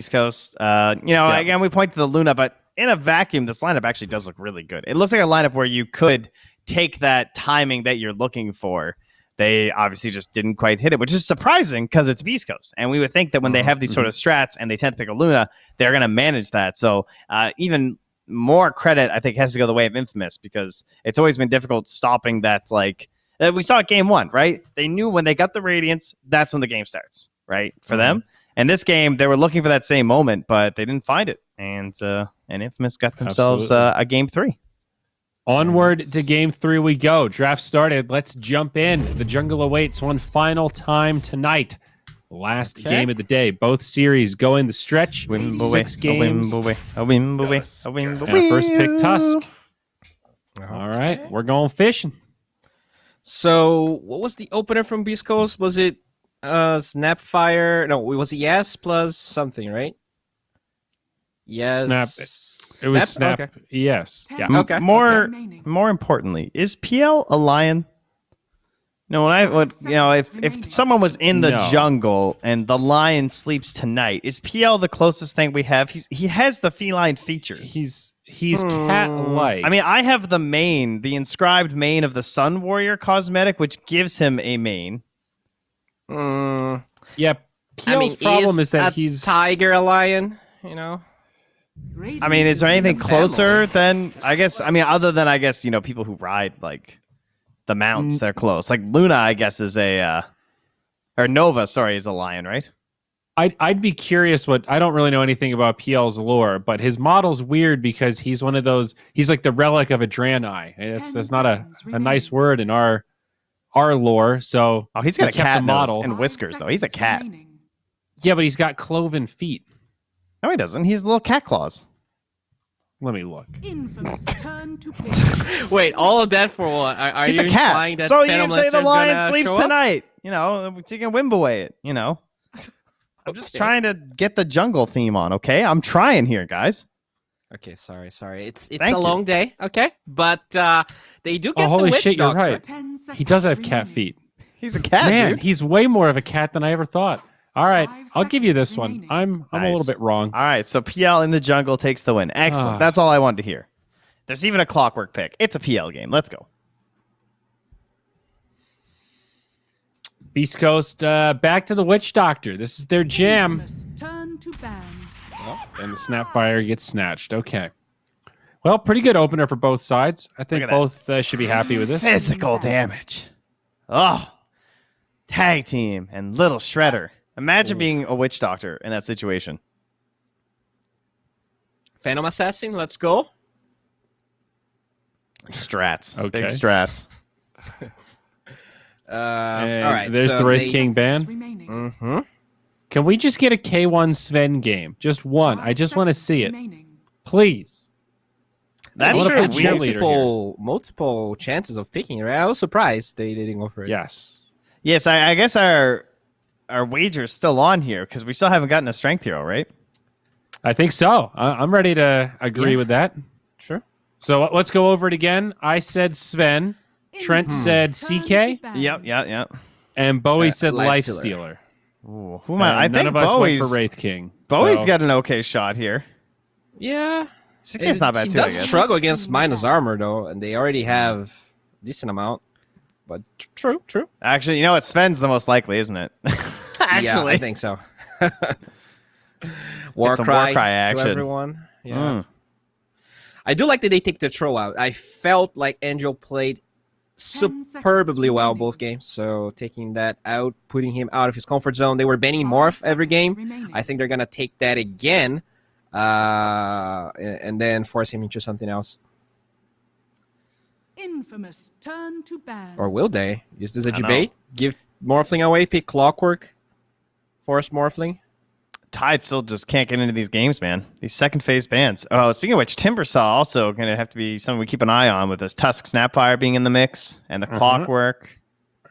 East Coast. Again, we point to the Luna, but in a vacuum, this lineup actually does look really good. It looks like a lineup where you could take that timing that you're looking for. They obviously just didn't quite hit it, which is surprising because it's Beast Coast. And we would think that when they have these sort of strats and they tend to pick a Luna, they're going to manage that. So even more credit, I think, has to go the way of Infamous because it's always been difficult stopping that. Like we saw at game one, right? They knew when they got the Radiance, that's when the game starts, right? For them. And this game, they were looking for that same moment, but they didn't find it. And Infamous got themselves a game 3. Onward to game 3 we go. Draft started. Let's jump in. The jungle awaits one final time tonight. Last game of the day. Both series go in the stretch. 6 games. First pick Tusk. All right, we're going fishing. So, what was the opener from Beast Coast? Was it Snapfire? No, was it Yes plus something, right? Yes. It was Snap. Okay. Yes. Yeah. Okay. More importantly, is PL a lion? No, if someone was in the jungle and the lion sleeps tonight, is PL the closest thing we have? He has the feline features. He's cat-like. I mean, I have the inscribed mane of the Sun Warrior cosmetic, which gives him a mane. Yeah. PL's problem is that he's tiger, a lion. I mean, is there anything closer than other than people who ride like the mounts? They're close. Like Luna, I guess, is or Nova. Sorry, is a lion, right? I'd be curious. I don't really know anything about PL's lore, but his model's weird because he's one of those. He's like the relic of a Draenei. That's not a nice word in our lore. So he's got a cat model and whiskers though. He's a cat. Yeah, but he's got cloven feet. No, he doesn't. He's little cat claws. Let me look. Infamous turn to pick. Wait, all of that for what? Are he's you a cat. That so you can say the lion sleeps tonight. You can Wimbleway it. I'm just trying to get the jungle theme on. Okay, I'm trying here, guys. Okay, sorry. It's a long day. Okay, but they do get holy the witch shit, doctor. You're right. He does have cat feet. He's a cat, man. Dude. He's way more of a cat than I ever thought. All right, I'll give you this one. I'm a little bit wrong. All right, so PL in the jungle takes the win. Excellent. That's all I wanted to hear. There's even a clockwork pick. It's a PL game. Let's go. Beast Coast, back to the Witch Doctor. This is their jam. Turn to ban. And the Snapfire gets snatched. Okay. Well, pretty good opener for both sides. I think both should be happy with this. Physical damage. Oh. Tag team and Little Shredder. Imagine being a Witch Doctor in that situation. Phantom Assassin, let's go. Strats. Okay. Big strats. All right. There's the Wraith King ban. Can we just get a K1 Sven game? Just one. I just want to see it. Please. That's true. Multiple chances of picking it, right? I was surprised they didn't go for it. Yes, I guess our wager's still on here because we still haven't gotten a strength hero, right? I think so. I'm ready to agree with that. Sure. So let's go over it again. I said Sven. Trent said CK. Yep. And Bowie said Lifestealer. Ooh, who am I? I think none of us Bowie's went for Wraith King. Bowie's got an okay shot here. Yeah. CK's not bad he too, I does guess. struggle against minus armor, though, and they already have a decent amount. But true. Actually, you know what? Sven's the most likely, isn't it? Actually. Yeah, I think so. Warcry action. To everyone. Yeah. I do like that they take the throw out. I felt like Angel played superbly well both games. So taking that out, putting him out of his comfort zone. They were banning Morph every game. I think they're going to take that again and then force him into something else. Infamous turn to ban. Or will they? Is this a debate? Give Morphling away, pick Clockwork, force Morphling. Tide still just can't get into these games, man. These second phase bans. Oh, speaking of which, Timbersaw also going to have to be something we keep an eye on with this Tusk Snapfire being in the mix and the Clockwork.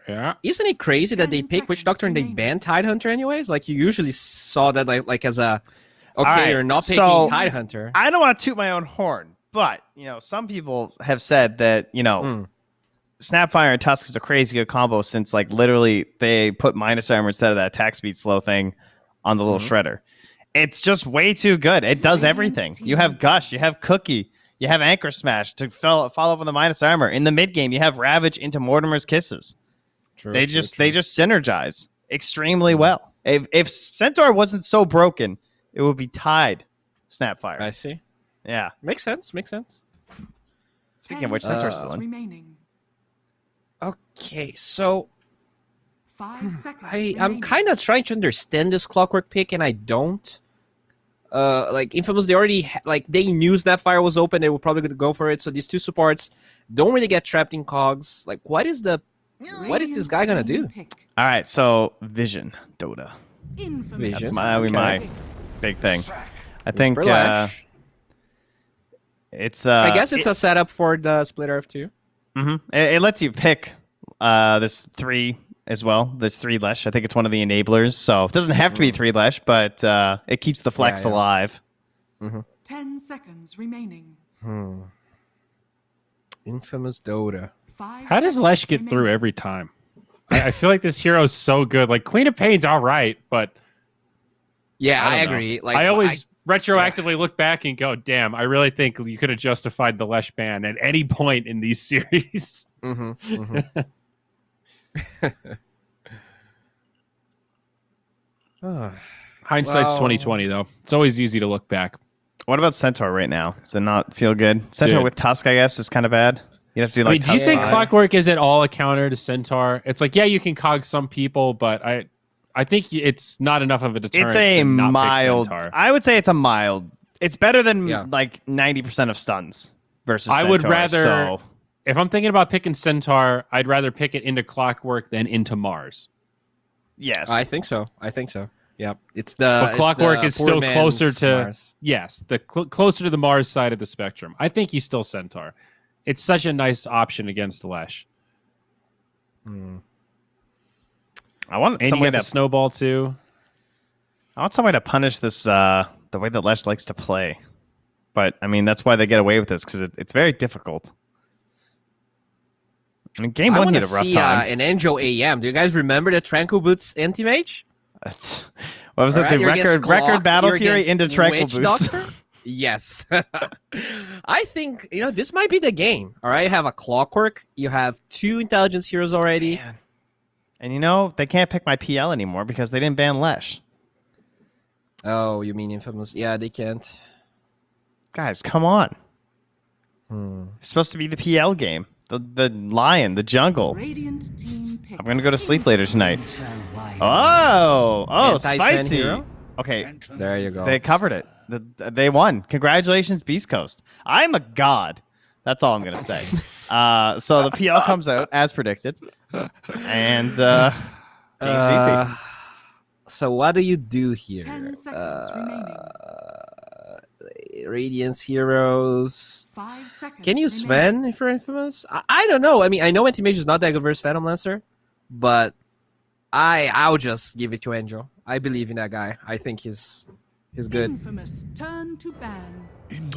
Yeah. Isn't it crazy that they pick Witch Doctor and they ban Tidehunter anyways? Like you usually saw that like as a you're not picking Tidehunter. I don't want to toot my own horn, but some people have said that Snapfire and Tusk is a crazy good combo since like literally they put minus armor instead of that attack speed slow thing on the little shredder. It's just way too good. It does everything. You have Gush, you have Cookie, you have Anchor Smash to follow up on the minus armor. In the mid game, you have Ravage into Mortimer's Kisses. True, They just synergize extremely well. If Centaur wasn't so broken, it would be tied Snapfire. I see. Yeah. Makes sense. Speaking of which, Centaur's still in. Remaining. Okay, so 5 seconds. I'm kind of trying to understand this Clockwork pick, and I don't. Like Infamous, they already they knew Snapfire was open. They were probably going to go for it. So these two supports don't really get trapped in cogs. Like, what is this guy gonna do? All right, so Vision Dota. Infamous. That's my big thing. I think it's. I guess it's a setup for the Splitter F2. It lets you pick this 3 as well. This 3 Lesh. I think it's one of the enablers. So it doesn't have to be 3 Lesh, but it keeps the flex alive. 10 seconds remaining. Infamous Dota. How does Lesh get through every time? I feel like this hero is so good. Like Queen of Pain's all right, but yeah, I don't know. agree. Like I always retroactively look back and go, "Damn, I really think you could have justified the Lesh ban at any point in these series." Hindsight's 2020, though. It's always easy to look back. What about Centaur right now? Does it not feel good? Centaur with Tusk, I guess, is kind of bad. You have to do like. Do you think Clockwork is at all a counter to Centaur? It's like, yeah, you can cog some people, but I think it's not enough of a deterrent. It's a to not mild. Pick Centaur. I would say it's a mild. It's better than like 90% of stuns versus. I Centaur, would rather. So. If I'm thinking about picking Centaur, I'd rather pick it into Clockwork than into Mars. Yes, I think so. Yeah, it's the. But Clockwork is still closer to Mars. Yes, the closer to the Mars side of the spectrum. I think he's still Centaur. It's such a nice option against Lesh. I want somebody to snowball too. I want somebody to punish this the way that Lesh likes to play. But I mean, that's why they get away with this because it's very difficult. I mean, game 1 he had a rough time. An Angel AM. Do you guys remember the Tranquil Boots anti-mage? What was it? The record Battle Fury into Tranquil Boots. Yes. I think, this might be the game. All right, you have a Clockwork. You have 2 intelligence heroes already. Man. And they can't pick my PL anymore because they didn't ban Lesh. Oh, you mean Infamous? Yeah, they can't. Guys, come on. It's supposed to be the PL game. The lion, the jungle. I'm going to go to sleep later tonight. Oh, spicy. Okay, there you go. They covered it. They won. Congratulations, Beast Coast. I'm a god. That's all I'm going to say. So the PL comes out as predicted. And game's easy. So what do you do here? 10 seconds remaining. Radiance heroes. 5 seconds. Can you Sven for Infamous? I don't know. I mean, I know Anti-Mage is not that good versus Phantom Lancer, but I'll just give it to Angel. I believe in that guy. I think he's good. Infamous turn to ban.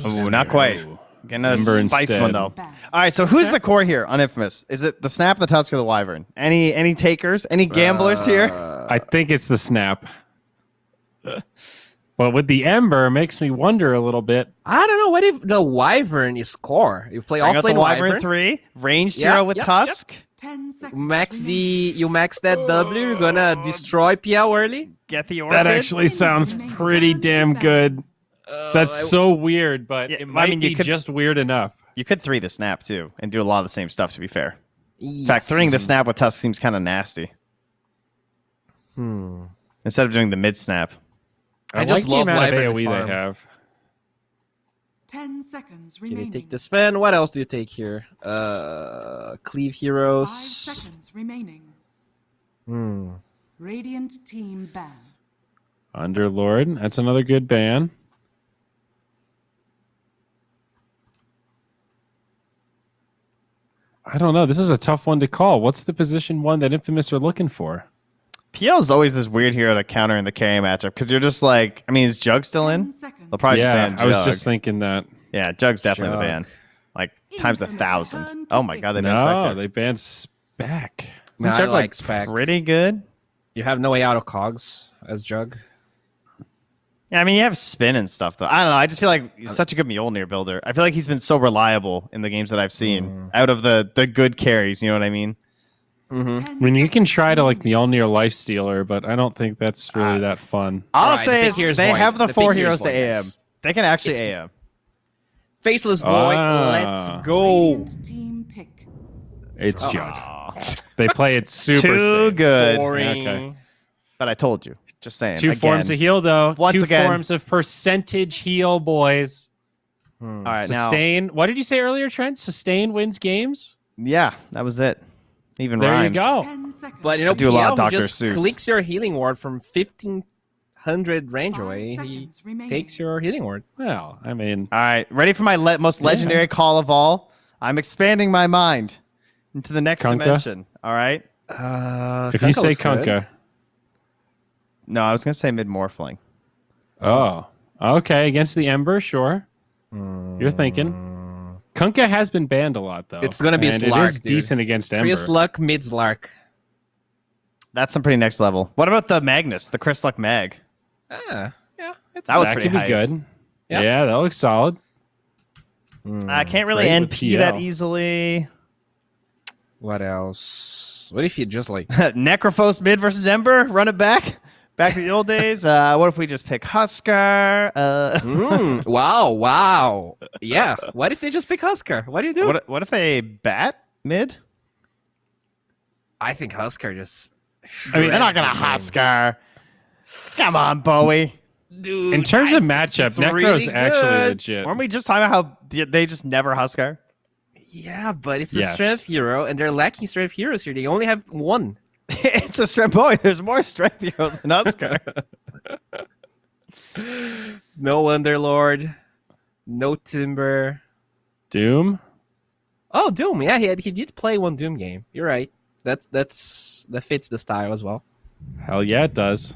Oh, not quite. Getting a spice instead. one though. All right, so who's the core here on Infamous? Is it the Snap, the Tusk, or the Wyvern? Any takers? Any gamblers here? I think it's the Snap. But with the Ember, it makes me wonder a little bit. I don't know. What if the Wyvern is core? You play Bring out offlane the Wyvern Wyvern 3, ranged hero with Tusk. 10 seconds. You max that W. You're gonna destroy PL early. Get the Orchid. That actually sounds pretty damn good. That's so weird, but it might be just weird enough. You could 3 the Snap too and do a lot of the same stuff. To be fair, in fact, 3ing the Snap with Tusk seems kind of nasty. Instead of doing the mid Snap. I just love the amount of Wyvern AoE farm. they have. 10 seconds Can remaining. you take the Sven? What else do you take here? Cleave heroes. 5 seconds remaining. Hmm. Radiant team ban. Underlord, that's another good ban. I don't know. This is a tough one to call. What's the position 1 that Infamous are looking for? PL is always this weird hero to counter in the KA matchup because you're just like, I mean, is Jug still in? 10 seconds. They'll probably just ban I was Jug. just thinking that. Yeah, Jug's definitely the ban. Like times 1,000. Oh my god, they banned Spectre. They banned Spec. No, Jug I like Spec. pretty good. You have no way out of cogs as Jug. Yeah, I mean, you have spin and stuff, though. I don't know. I just feel like he's such a good Mjolnir builder. I feel like he's been so reliable in the games that I've seen out of the good carries. You know what I mean? Mm-hmm. I mean, you can try to like Mjolnir Lifestealer, but I don't think that's really that fun. All I'll Alright, say the is pick here is they Void. have the The 4 pick here is heroes to Void, AM. yes. They can actually It's- AM. Faceless Void. Ah. Let's go. Radiant team pick. It's Oh. Jug. They play it super Too safe. good. Boring. Okay. But I told you. Just saying. Two again. forms of heal, though. Once Two again. forms of percentage heal, boys. All right, Sustain. What did you say earlier, Trent? Sustain wins games? now. Yeah, that was it. Even There rhymes. you go. 10 seconds. But you know, I do a lot of PL, he Dr. just Seuss. clicks your healing ward from 1500 range 5 away. He seconds remaining. takes your healing ward. Well, I mean, All right, ready for my most legendary call of all? I'm expanding my mind into the next Kunkka? dimension. All right. if you say Kunkka. No, I was gonna say mid morphling. Oh, okay. Against the Ember, sure. You're thinking. Kunkka has been banned a lot, though. It's gonna be and Slark, it is dude. decent against Ember. Chris Luck, mid Slark. That's some pretty next level. What about the Magnus, the Chris Luck Mag? Yeah, it's That was that pretty could be hype. good. Yeah. Yeah, that looks solid. I can't really Great with NP that PL. easily. What else? What if you just like Necrophos mid versus Ember, run it back to the old days. What if we just pick Huskar? wow. Yeah. What if they just pick Huskar? What do you do? What if they bat mid? I think Huskar just I mean, they're not gonna shreds this game. Huskar. Come on, Bowie. Dude, In terms I of think matchup, it's Necro's really actually good. legit. Weren't we just talking about how they just never Huskar? Yeah, but it's a Yes. strength hero, and they're lacking strength heroes here. They only have one. It's a strength Bowie. There's more strength heroes than Huskar. No Underlord, no Timber. Doom? Oh, Doom. Yeah, he did play one Doom game. You're right. That fits the style as well. Hell yeah, it does.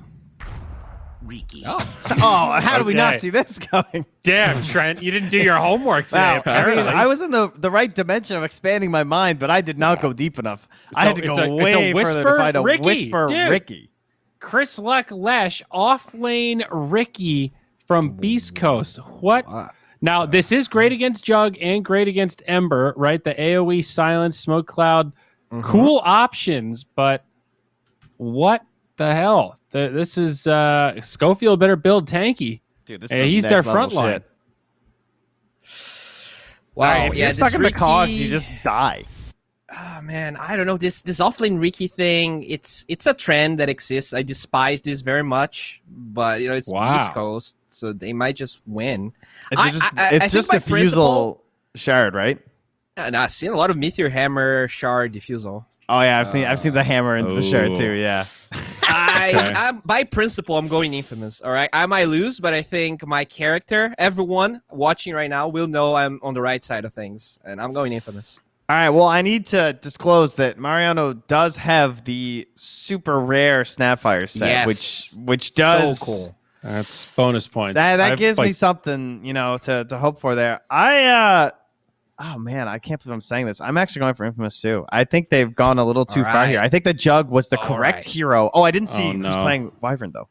Oh, how did we not Okay. see this coming? Damn, Trent, you didn't do your homework today, Wow, I mean, apparently. I was in the right dimension of expanding my mind, but I did not go deep enough. I So had to it's go a- it's a way further to Whisper find a Ricky, Whisper dude. Ricky. Chris Luck Lesh, off-lane Ricky from Beast Coast. What? Wow. Now, this is great against Jug and great against Ember, right? The AoE, Silence, Smoke Cloud, cool options, but what the hell? This is Schofield better build tanky. Dude, this Hey, is some he's their next level front line. shit. Wow. Alright, if yeah, you're this stuck in the cogs, Ricky- you just die. Oh man, I don't know this offlane Ricky thing. It's a trend that exists. I despise this very much, but you know it's Wow. East Coast, so they might just win. It's I- just, I it's think just my diffusal principle- shard, right? And I've seen a lot of Meteor Hammer Shard Diffusal. Oh yeah, I've seen the hammer in the shard Oh. too. Yeah. I'm by principle, I'm going Infamous. All right, I might lose, but I think my character, everyone watching right now, will know I'm on the right side of things, and I'm going Infamous. All right. Well, I need to disclose that Mariano does have the super rare Snapfire set, Yes. which does so cool. That's bonus points. that I've, gives me like, something, to hope for there. Oh man, I can't believe I'm saying this. I'm actually going for Infamous too. I think they've gone a little too All far right. here. I think the Jug was the All correct right. hero. Oh, I didn't see Oh, who's no. playing Wyvern though.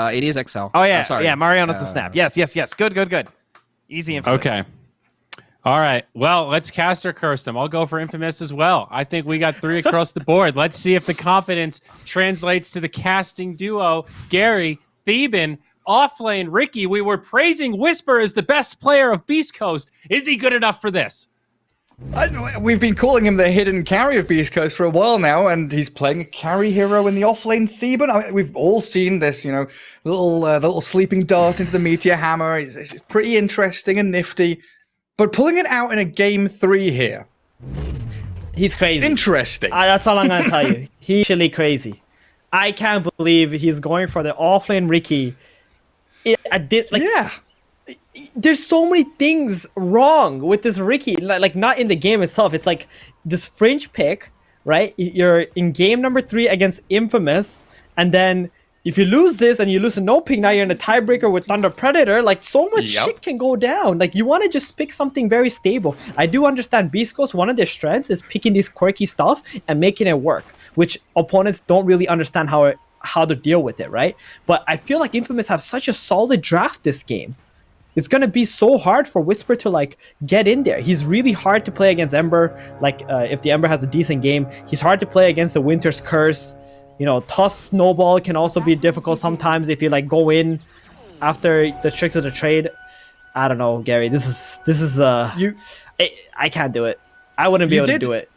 It is XL. Oh yeah, I'm sorry. yeah. Mariano's the snap. Yes. Good. Easy Infamous. Okay. All right. Well, let's cast or curse them. I'll go for Infamous as well. I think we got 3 across the board. Let's see if the confidence translates to the casting duo. Gary, Theban, offlane Ricky. We were praising Whisper as the best player of Beast Coast. Is he good enough for this? We've been calling him the hidden carry of Beast Coast for a while now, and he's playing a carry hero in the offlane Theban. I mean, we've all seen this, little sleeping dart into the meteor hammer. It's pretty interesting and nifty, but pulling it out in a game 3 here, He's crazy. interesting. That's all I'm gonna tell you. He's actually crazy. I can't believe he's going for the offlane Ricky. Yeah. There's so many things wrong with this Ricky. Like not in the game itself. It's like this fringe pick, right? You're in game number 3 against Infamous, and then if you lose this and you lose a no pick, now you're in a tiebreaker with Thunder Predator. Like so much shit can go down. Like you want to just pick something very stable. I do understand Beast Coast, one of their strengths is picking these quirky stuff and making it work, which opponents don't really understand how how to deal with it, right? But I feel like Infamous have such a solid draft this game. It's gonna be so hard for Whisper to like get in there. He's really hard to play against Ember. Like if the Ember has a decent game, he's hard to play against the Winter's Curse. You know, Toss Snowball can also be difficult sometimes if you like go in after the tricks of the trade. I don't know, Gary. This is I can't do it. I wouldn't be able to do it.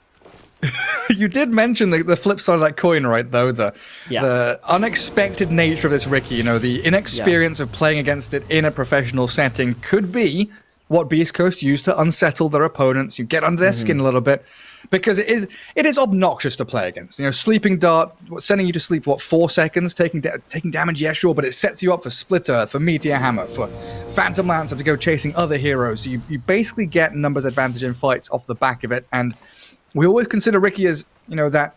You did mention the flip side of that coin, right? Though the unexpected nature of this Ricky, you know, the inexperience of playing against it in a professional setting could be what Beast Coast use to unsettle their opponents. You get under their skin a little bit because it is obnoxious to play against. You know, sleeping dart, sending you to sleep 4 seconds, taking damage, yeah, sure, but it sets you up for Split Earth, for Meteor Hammer, for Phantom Lancer to go chasing other heroes. So you basically get numbers advantage in fights off the back of it, and we always consider Ricky as, you know, that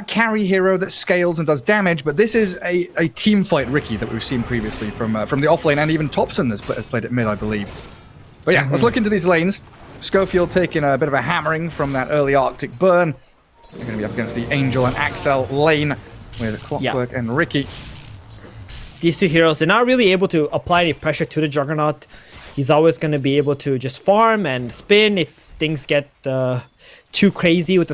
carry hero that scales and does damage, but this is a team fight Ricky that we've seen previously from the offlane, and even Thompson has played at mid, I believe. But yeah, let's look into these lanes. Schofield taking a bit of a hammering from that early Arctic burn. They're going to be up against the Angel and Axel lane with Clockwork and Ricky. These two heroes, they're not really able to apply any pressure to the Juggernaut. He's always going to be able to just farm and spin if things get too crazy with the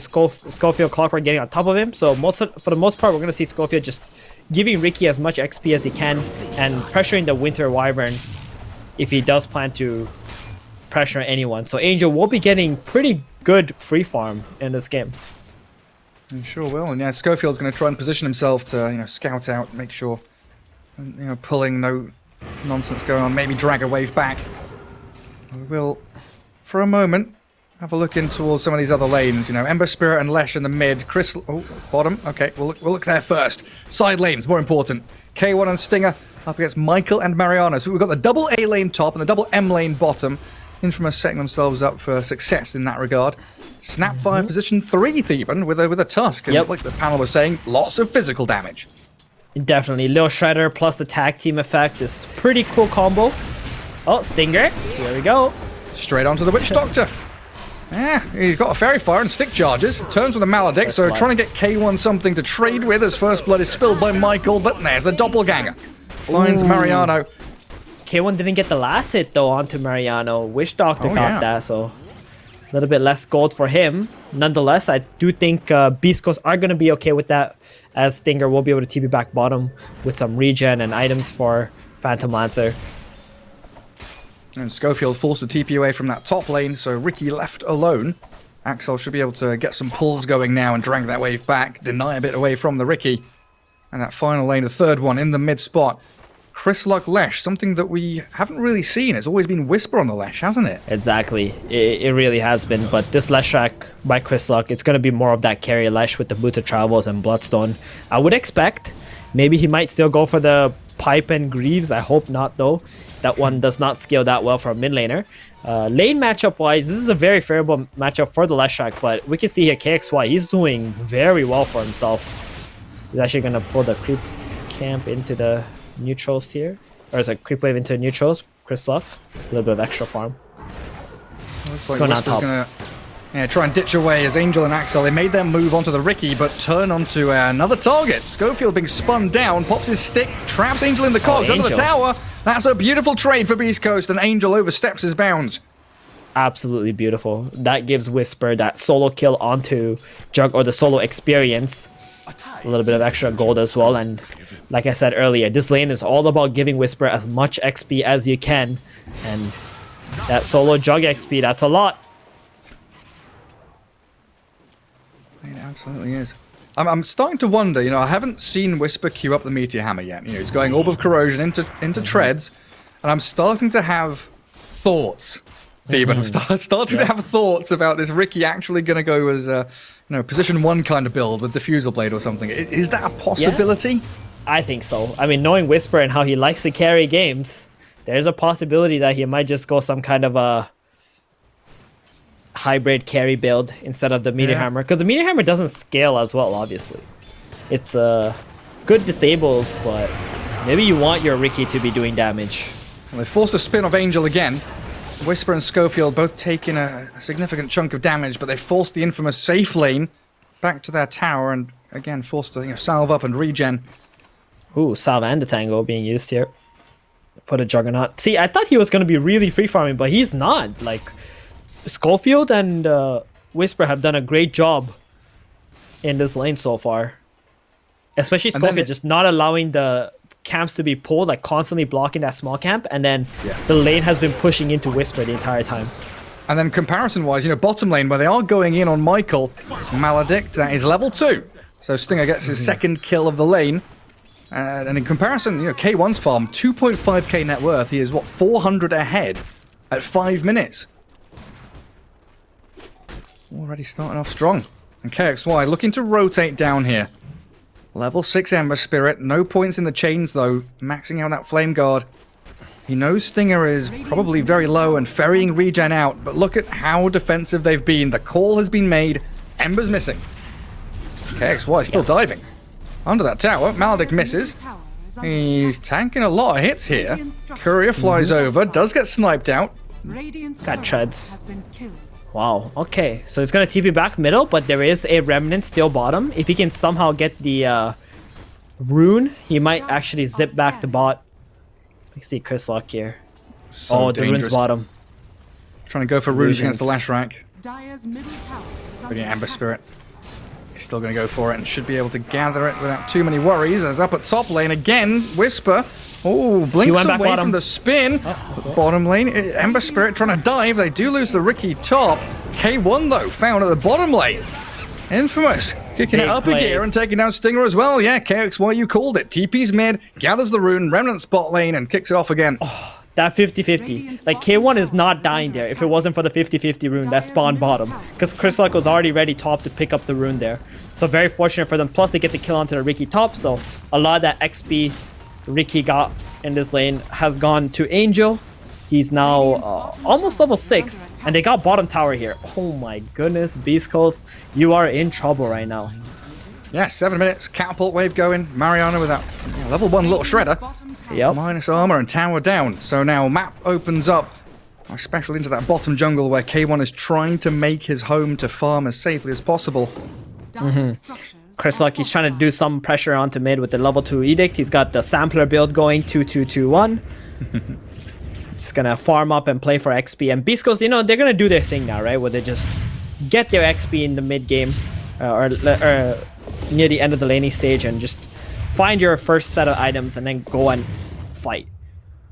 Schofield Clockwork getting on top of him. So for the most part, we're going to see Schofield just giving Ricky as much XP as he can and pressuring the Winter Wyvern if he does plan to pressure anyone. So Angel will be getting pretty good free farm in this game. He sure will. And yeah, Schofield's going to try and position himself to, you know, scout out, make sure, you know, pulling no nonsense going on, maybe drag a wave back. We will, for a moment, have a look in towards some of these other lanes. You know, Ember Spirit and Lesh in the mid. Chris, bottom. Okay, we'll look there first. Side lanes, more important. K1 and Stinger up against Michael and Mariano. So we've got the double A lane top and the double M lane bottom. Infamous setting themselves up for success in that regard. Snapfire position 3 Theban with a Tusk. And like the panel was saying, lots of physical damage. Definitely. Lil Shredder plus the tag team effect is pretty cool combo. Oh, Stinger. Here we go. Straight onto the Witch Doctor. Yeah, he's got a Fairy Fire and stick charges. Turns with a Maledict, so trying to get K1 something to trade with as first blood is spilled by Michael, but there's the doppelganger. Finds Mariano. K1 didn't get the last hit though onto Mariano. Witch Doctor got that, so a little bit less gold for him. Nonetheless, I do think Beast Coast are going to be okay with that, as Stinger will be able to TP back bottom with some regen and items for Phantom Lancer. And Schofield forced the TP away from that top lane, so Ricky left alone. Axel should be able to get some pulls going now and drag that wave back, deny a bit away from the Ricky. And that final lane, the third one in the mid spot. Chris Luck Lesh, something that we haven't really seen. It's always been Whisper on the Lesh, hasn't it? Exactly. It really has been. But this Lesh track by Chris Luck, it's going to be more of that carry Lesh with the Boots of Travels and Bloodstone. I would expect maybe he might still go for the Pipe and Greaves. I hope not, though. That one does not scale that well for a mid laner. Lane matchup wise, this is a very favorable matchup for the Lesh track, but we can see here KXY, he's doing very well for himself. He's actually going to pull the creep camp into the neutrals here, or is it creep wave into neutrals? Chris Luck, a little bit of extra farm. Looks like Whisper's gonna try and ditch away as Angel and Axel. They made their move onto the Ricky, but turn onto another target. Schofield being spun down, pops his stick, traps Angel in the cogs under the tower. That's a beautiful trade for Beast Coast, and Angel oversteps his bounds. Absolutely beautiful. That gives Whisper that solo kill onto Jug, or the solo experience. A little bit of extra gold as well, and like I said earlier, this lane is all about giving Whisper as much XP as you can, and that solo Jug XP, that's a lot. It absolutely is. I'm starting to wonder, you know, I haven't seen Whisper queue up the Meteor Hammer yet. You know, he's going Orb of Corrosion into treads, and I'm starting to have thoughts, Theban. I'm starting to have thoughts about this Ricky actually going to go as a, you know, position 1 kind of build with Diffusal Blade or something. Is that a possibility? Yeah, I think so. I mean, knowing Whisper and how he likes to carry games, there's a possibility that he might just go some kind of a hybrid carry build instead of the Meteor Hammer, because the Meteor Hammer doesn't scale as well, obviously. It's good disables, but maybe you want your Ricky to be doing damage. Well, they forced a spin of Angel again. Whisper and Schofield both taking a significant chunk of damage, but they forced the infamous safe lane back to their tower, and again forced to, you know, salve up and regen. Ooh, Salve and the Tango being used here for the Juggernaut. See, I thought he was going to be really free farming, but he's not. Like, Schofield and Whisper have done a great job in this lane so far. Especially Schofield just not allowing the camps to be pulled, like constantly blocking that small camp, and then the lane has been pushing into Whisper the entire time. And then comparison-wise, you know, bottom lane, where they are going in on Michael, Maledict, that is level 2. So Stinger gets his second kill of the lane. And in comparison, you know, K1's farm, 2.5k net worth. He is, what, 400 ahead at 5 minutes. Already starting off strong. And KXY looking to rotate down here. Level 6 Ember Spirit, no points in the chains though, maxing out that Flame Guard. He knows Stinger is probably very low and ferrying regen out, but look at how defensive they've been. The call has been made, Ember's missing. KXY still diving. Under that tower, Maledict misses. He's tanking a lot of hits here. Courier flies over, does get sniped out. Got treads. Wow, okay. So it's going to TP back middle, but there is a Remnant still bottom. If he can somehow get the rune, he might actually zip back to bot. Let's see Chris Lock here. So the rune's bottom. Trying to go for runes against the Lashrak. But Amber Spirit is still going to go for it and should be able to gather it without too many worries. As up at top lane again, Whisper. Oh, blinks away from the spin. Bottom lane, Ember Spirit trying to dive. They do lose the Ricky top. K1 though, found at the bottom lane. Infamous, kicking it up a gear and taking down Stinger as well. Yeah, KXY, you called it. TP's mid, gathers the rune, Remnant spot lane, and kicks it off again. Oh, that 50-50. Like, K1 is not dying there if it wasn't for the 50-50 rune that spawned bottom. Because Chris Luck was already ready top to pick up the rune there. So very fortunate for them. Plus, they get the kill onto the Ricky top. So a lot of that XP Ricky got in this lane has gone to Angel. He's now almost level 6, and they got bottom tower here. Oh my goodness, Beast Coast, you are in trouble right now. Yeah, 7 minutes, catapult wave going. Mariana with that level 1 little shredder. Yep. Minus armor and tower down. So now map opens up, especially into that bottom jungle where K1 is trying to make his home to farm as safely as possible. Chris Luck, he's trying to do some pressure onto mid with the level 2 edict. He's got the sampler build going, 2-2-2-1. Just gonna farm up and play for XP. And Beast Coast, you know, they're gonna do their thing now, right? Where they just get their XP in the mid game or near the end of the laning stage and just find your first set of items and then go and fight.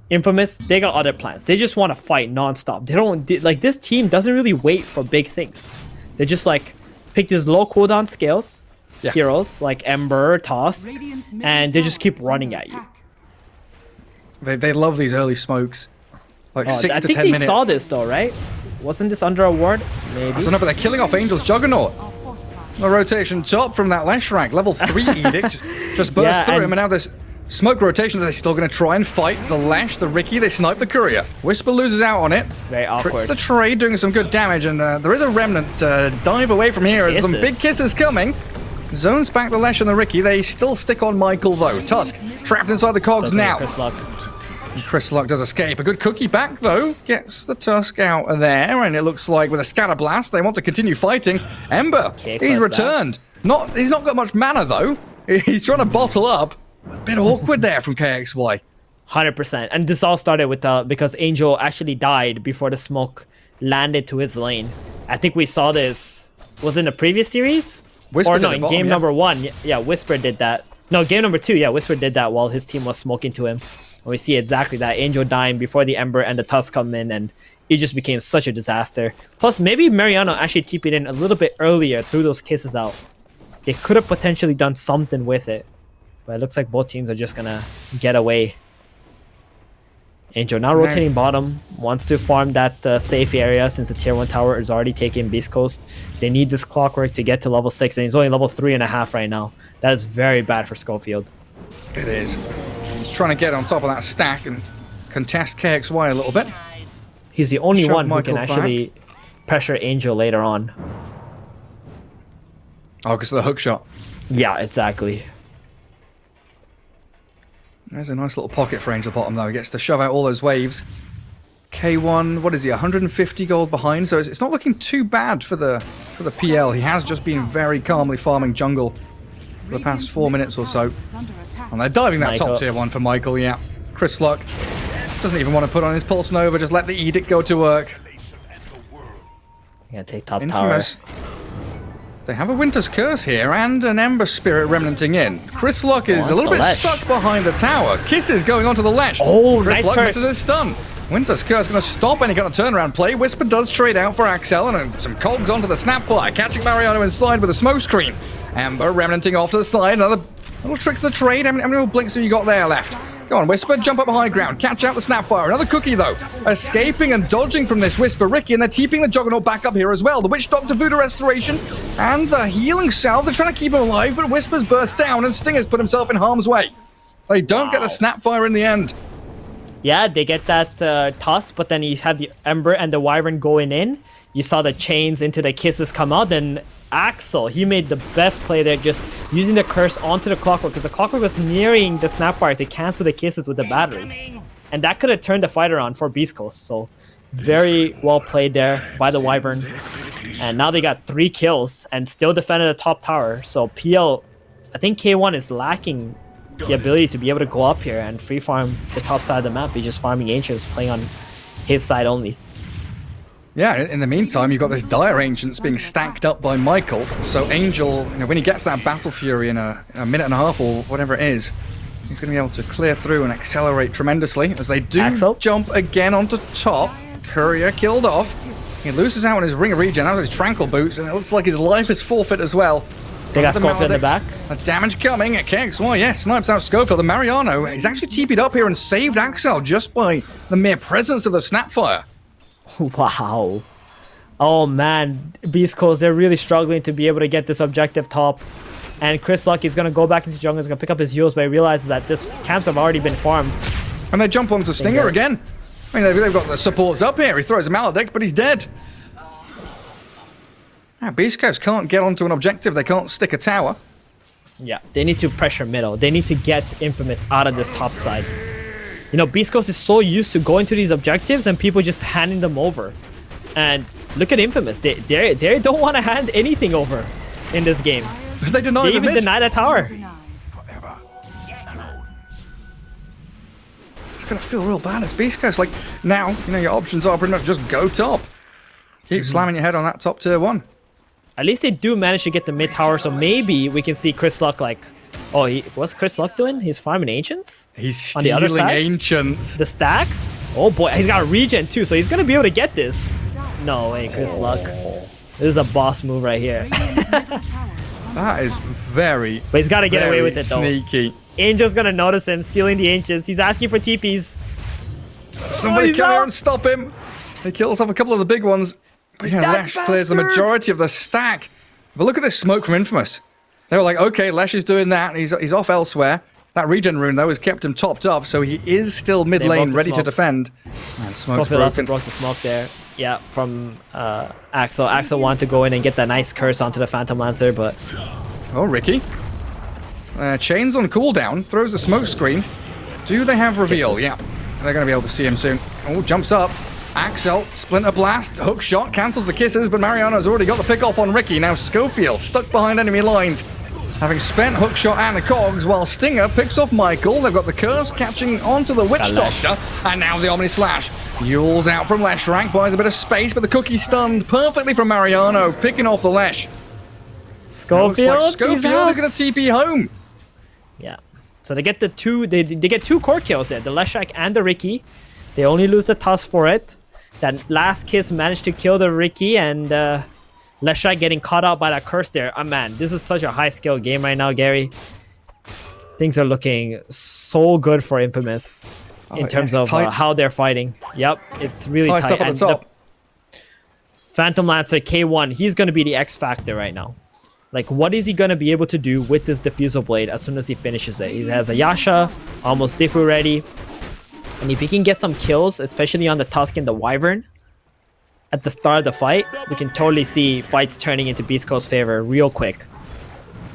Infamous, they got other plans. They just want to fight non-stop. They don't like, this team doesn't really wait for big things. They just like pick these low cooldown skills, heroes like Ember, Tusk, and they just keep running at you. They love these early smokes. Like 6 to 10 minutes. I think they saw this though, right? Wasn't this under a ward? Maybe. I don't know, but they're killing off Angel's Juggernaut. A rotation top from that Lashrak. Level 3 edict just burst through him, and now this smoke rotation. They're still going to try and fight the Lash, the Ricky. They snipe the Courier. Whisper loses out on it. Very awkward. Tricks the trade, doing some good damage, and there is a Remnant dive away from here. There's some big kisses coming. Zones back the Lash and the Ricky. They still stick on Michael though. Tusk trapped inside the cogs now. Chris Luck does escape. A good cookie back, though. Gets the Tusk out of there, and it looks like with a Scatter Blast, they want to continue fighting. Ember, he's returned. He's not got much mana, though. He's trying to bottle up. A bit awkward there from KXY. 100%. And this all started with because Angel actually died before the smoke landed to his lane. I think we saw this. Was it in the previous series? Whisper or no, in game number 1. Yeah, Whisper did that. No, game number 2. Yeah, Whisper did that while his team was smoking to him. And we see exactly that. Angel dying before the Ember and the Tusk come in, and it just became such a disaster. Plus, maybe Mariano actually TP'd in a little bit earlier, threw those kisses out. They could have potentially done something with it. But it looks like both teams are just going to get away. Angel now rotating bottom, wants to farm that safe area since the tier 1 tower is already taking Beast Coast. They need this clockwork to get to level 6, and he's only level 3.5 right now. That is very bad for Schofield. It is. He's trying to get on top of that stack and contest KXY a little bit. He's the only one who can actually pressure Angel later on. Oh, because of the hook shot. Yeah, exactly. There's a nice little pocket for Angel bottom, though. He gets to shove out all those waves. K1, what is he, 150 gold behind? So it's not looking too bad for the PL. He has just been very calmly farming jungle. for the past 4 minutes or so. Is under attack. And they're diving that Michael. top tier 1 for Michael, yeah. Chris Luck doesn't even want to put on his Pulse Nova, just let the Edict go to work. Gonna take top Infamous. They have a Winter's Curse here and an Ember Spirit remnanting in. Chris Luck is a little the bit Lesh. stuck behind the tower. Kisses going onto the Lesh. Oh, Chris nice Luck curse. misses his stun. Winter's Curse going to stop any kind of turnaround play. Whisper does trade out for Axel and some cogs onto the Snapfire, catching Mariano inside with a smoke screen. Ember remnanting off to the side. Another little tricks of the trade. How many little blinks have you got there left? Go on, Whisper, jump up high ground, catch out the Snapfire. Another cookie, though. Escaping and dodging from this Whisper Ricky, and they're TPing the Juggernaut back up here as well. The Witch Doctor Voodoo Restoration and the Healing Salve. They're trying to keep him alive, but Whisper's burst down, and Stinger's put himself in harm's way. They don't get the Snapfire in the end. Yeah, they get that toss, but then you have the Ember and the Wyvern going in. You saw the chains into the kisses come out. Then Axel, he made the best play there, just using the curse onto the Clockwork, because the Clockwork was nearing the Snapfire to cancel the kisses with the battery. And that could have turned the fight around for Beast Coast. So very well played there by the Wyvern. And now they got 3 kills and still defended the top tower. So PL, I think K1 is lacking the ability to be able to go up here and free farm the top side of the map. He's just farming Ancients, playing on his side only. Yeah, in the meantime, you've got this Dire Ancients being stacked up by Michael. So Angel, when he gets that Battle Fury in a minute and a half or whatever it is, he's going to be able to clear through and accelerate tremendously as they do Axel. jump again onto top. Courier killed off. He loses out on his Ring of Regen, out of his Tranquil Boots, and it looks like his life is forfeit as well. They got Another Schofield in the Maledict. back. A damage coming at Kex. Well, yes, snipes out Schofield. The Mariano, he's actually TP'd up here and saved Axel just by the mere presence of the Snapfire. Wow. Oh man, Beast Coast, they're really struggling to be able to get this objective top. And Chris Luck is going to go back into jungle, he's going to pick up his heals, but he realizes that this camps have already been farmed. And they jump onto Stinger again. I mean, they've got the supports up here. He throws a Maledict, but he's dead. Now, Beast Coast can't get onto an objective. They can't stick a tower. Yeah, they need to pressure middle. They need to get Infamous out of this top side. You know, Beast Coast is so used to going to these objectives and people just handing them over. And look at Infamous. They don't want to hand anything over in this game. They deny They the even mid. deny the tower. Denied. It's going to feel real bad as Beast Coast. Like, now, your options are pretty much just go top. Keep slamming your head on that top tier 1. At least they do manage to get the mid tower, so maybe we can see Chris Luck like... Oh, what's Chris Luck doing? He's farming Ancients? He's On the other stealing side? Ancients. The stacks? Oh boy, he's got a regen too, so he's gonna be able to get this. No way, Chris Luck. This is a boss move right here. That is very, But he's gotta get away very with it though. sneaky. Angel's gonna notice him stealing the Ancients. He's asking for TPs. Somebody he's come here out. and stop him. He kills off a couple of the big ones. But yeah, That Lesh clears the bastard. majority of the stack. But look at this smoke from Infamous. They were like, okay, Lesh is doing that. He's off elsewhere. That regen rune, though, has kept him topped up, so he is still mid They broke lane, the ready to smoke. defend. And smoke's Schofield also broken. broke the smoke there. Yeah, from Axel. Axel wanted to go in and get that nice curse onto the Phantom Lancer, but Oh, Ricky. Chains on cooldown, throws a smoke screen. Do they have reveal? Kisses. Yeah. They're going to be able to see him soon. Oh, jumps up. Axel, Splinter Blast, hook shot, cancels the kisses, but Mariano's already got the pick off on Ricky. Now Schofield, stuck behind enemy lines. Having spent hook shot and the cogs, while Stinger picks off Michael. They've got the curse catching onto the Witch Got Lesh. Doctor, and now the Omni Slash. Yules out from Lesh rank, buys a bit of space, but the cookie stunned perfectly from Mariano, picking off the Lesh. Looks Schofield, like Schofield he's out. is going to TP home. Yeah. So they get the two. They get 2 core kills there. The Leshak and the Ricky. They only lose the tusk for it. That last kiss managed to kill the Ricky, and Leshak getting caught out by that curse there. Man, this is such a high skill game right now, Gary. Things are looking so good for Infamous in terms it's of tight. how they're fighting. Yep, it's really Tight tight. up at And the top. Phantom Lancer K1, he's going to be the X factor right now. Like, what is he going to be able to do with this Diffusal Blade as soon as he finishes it? He has a Yasha, almost Diffu ready. And if he can get some kills, especially on the Tusk and the Wyvern, at the start of the fight, we can totally see fights turning into Beast Coast's favor real quick.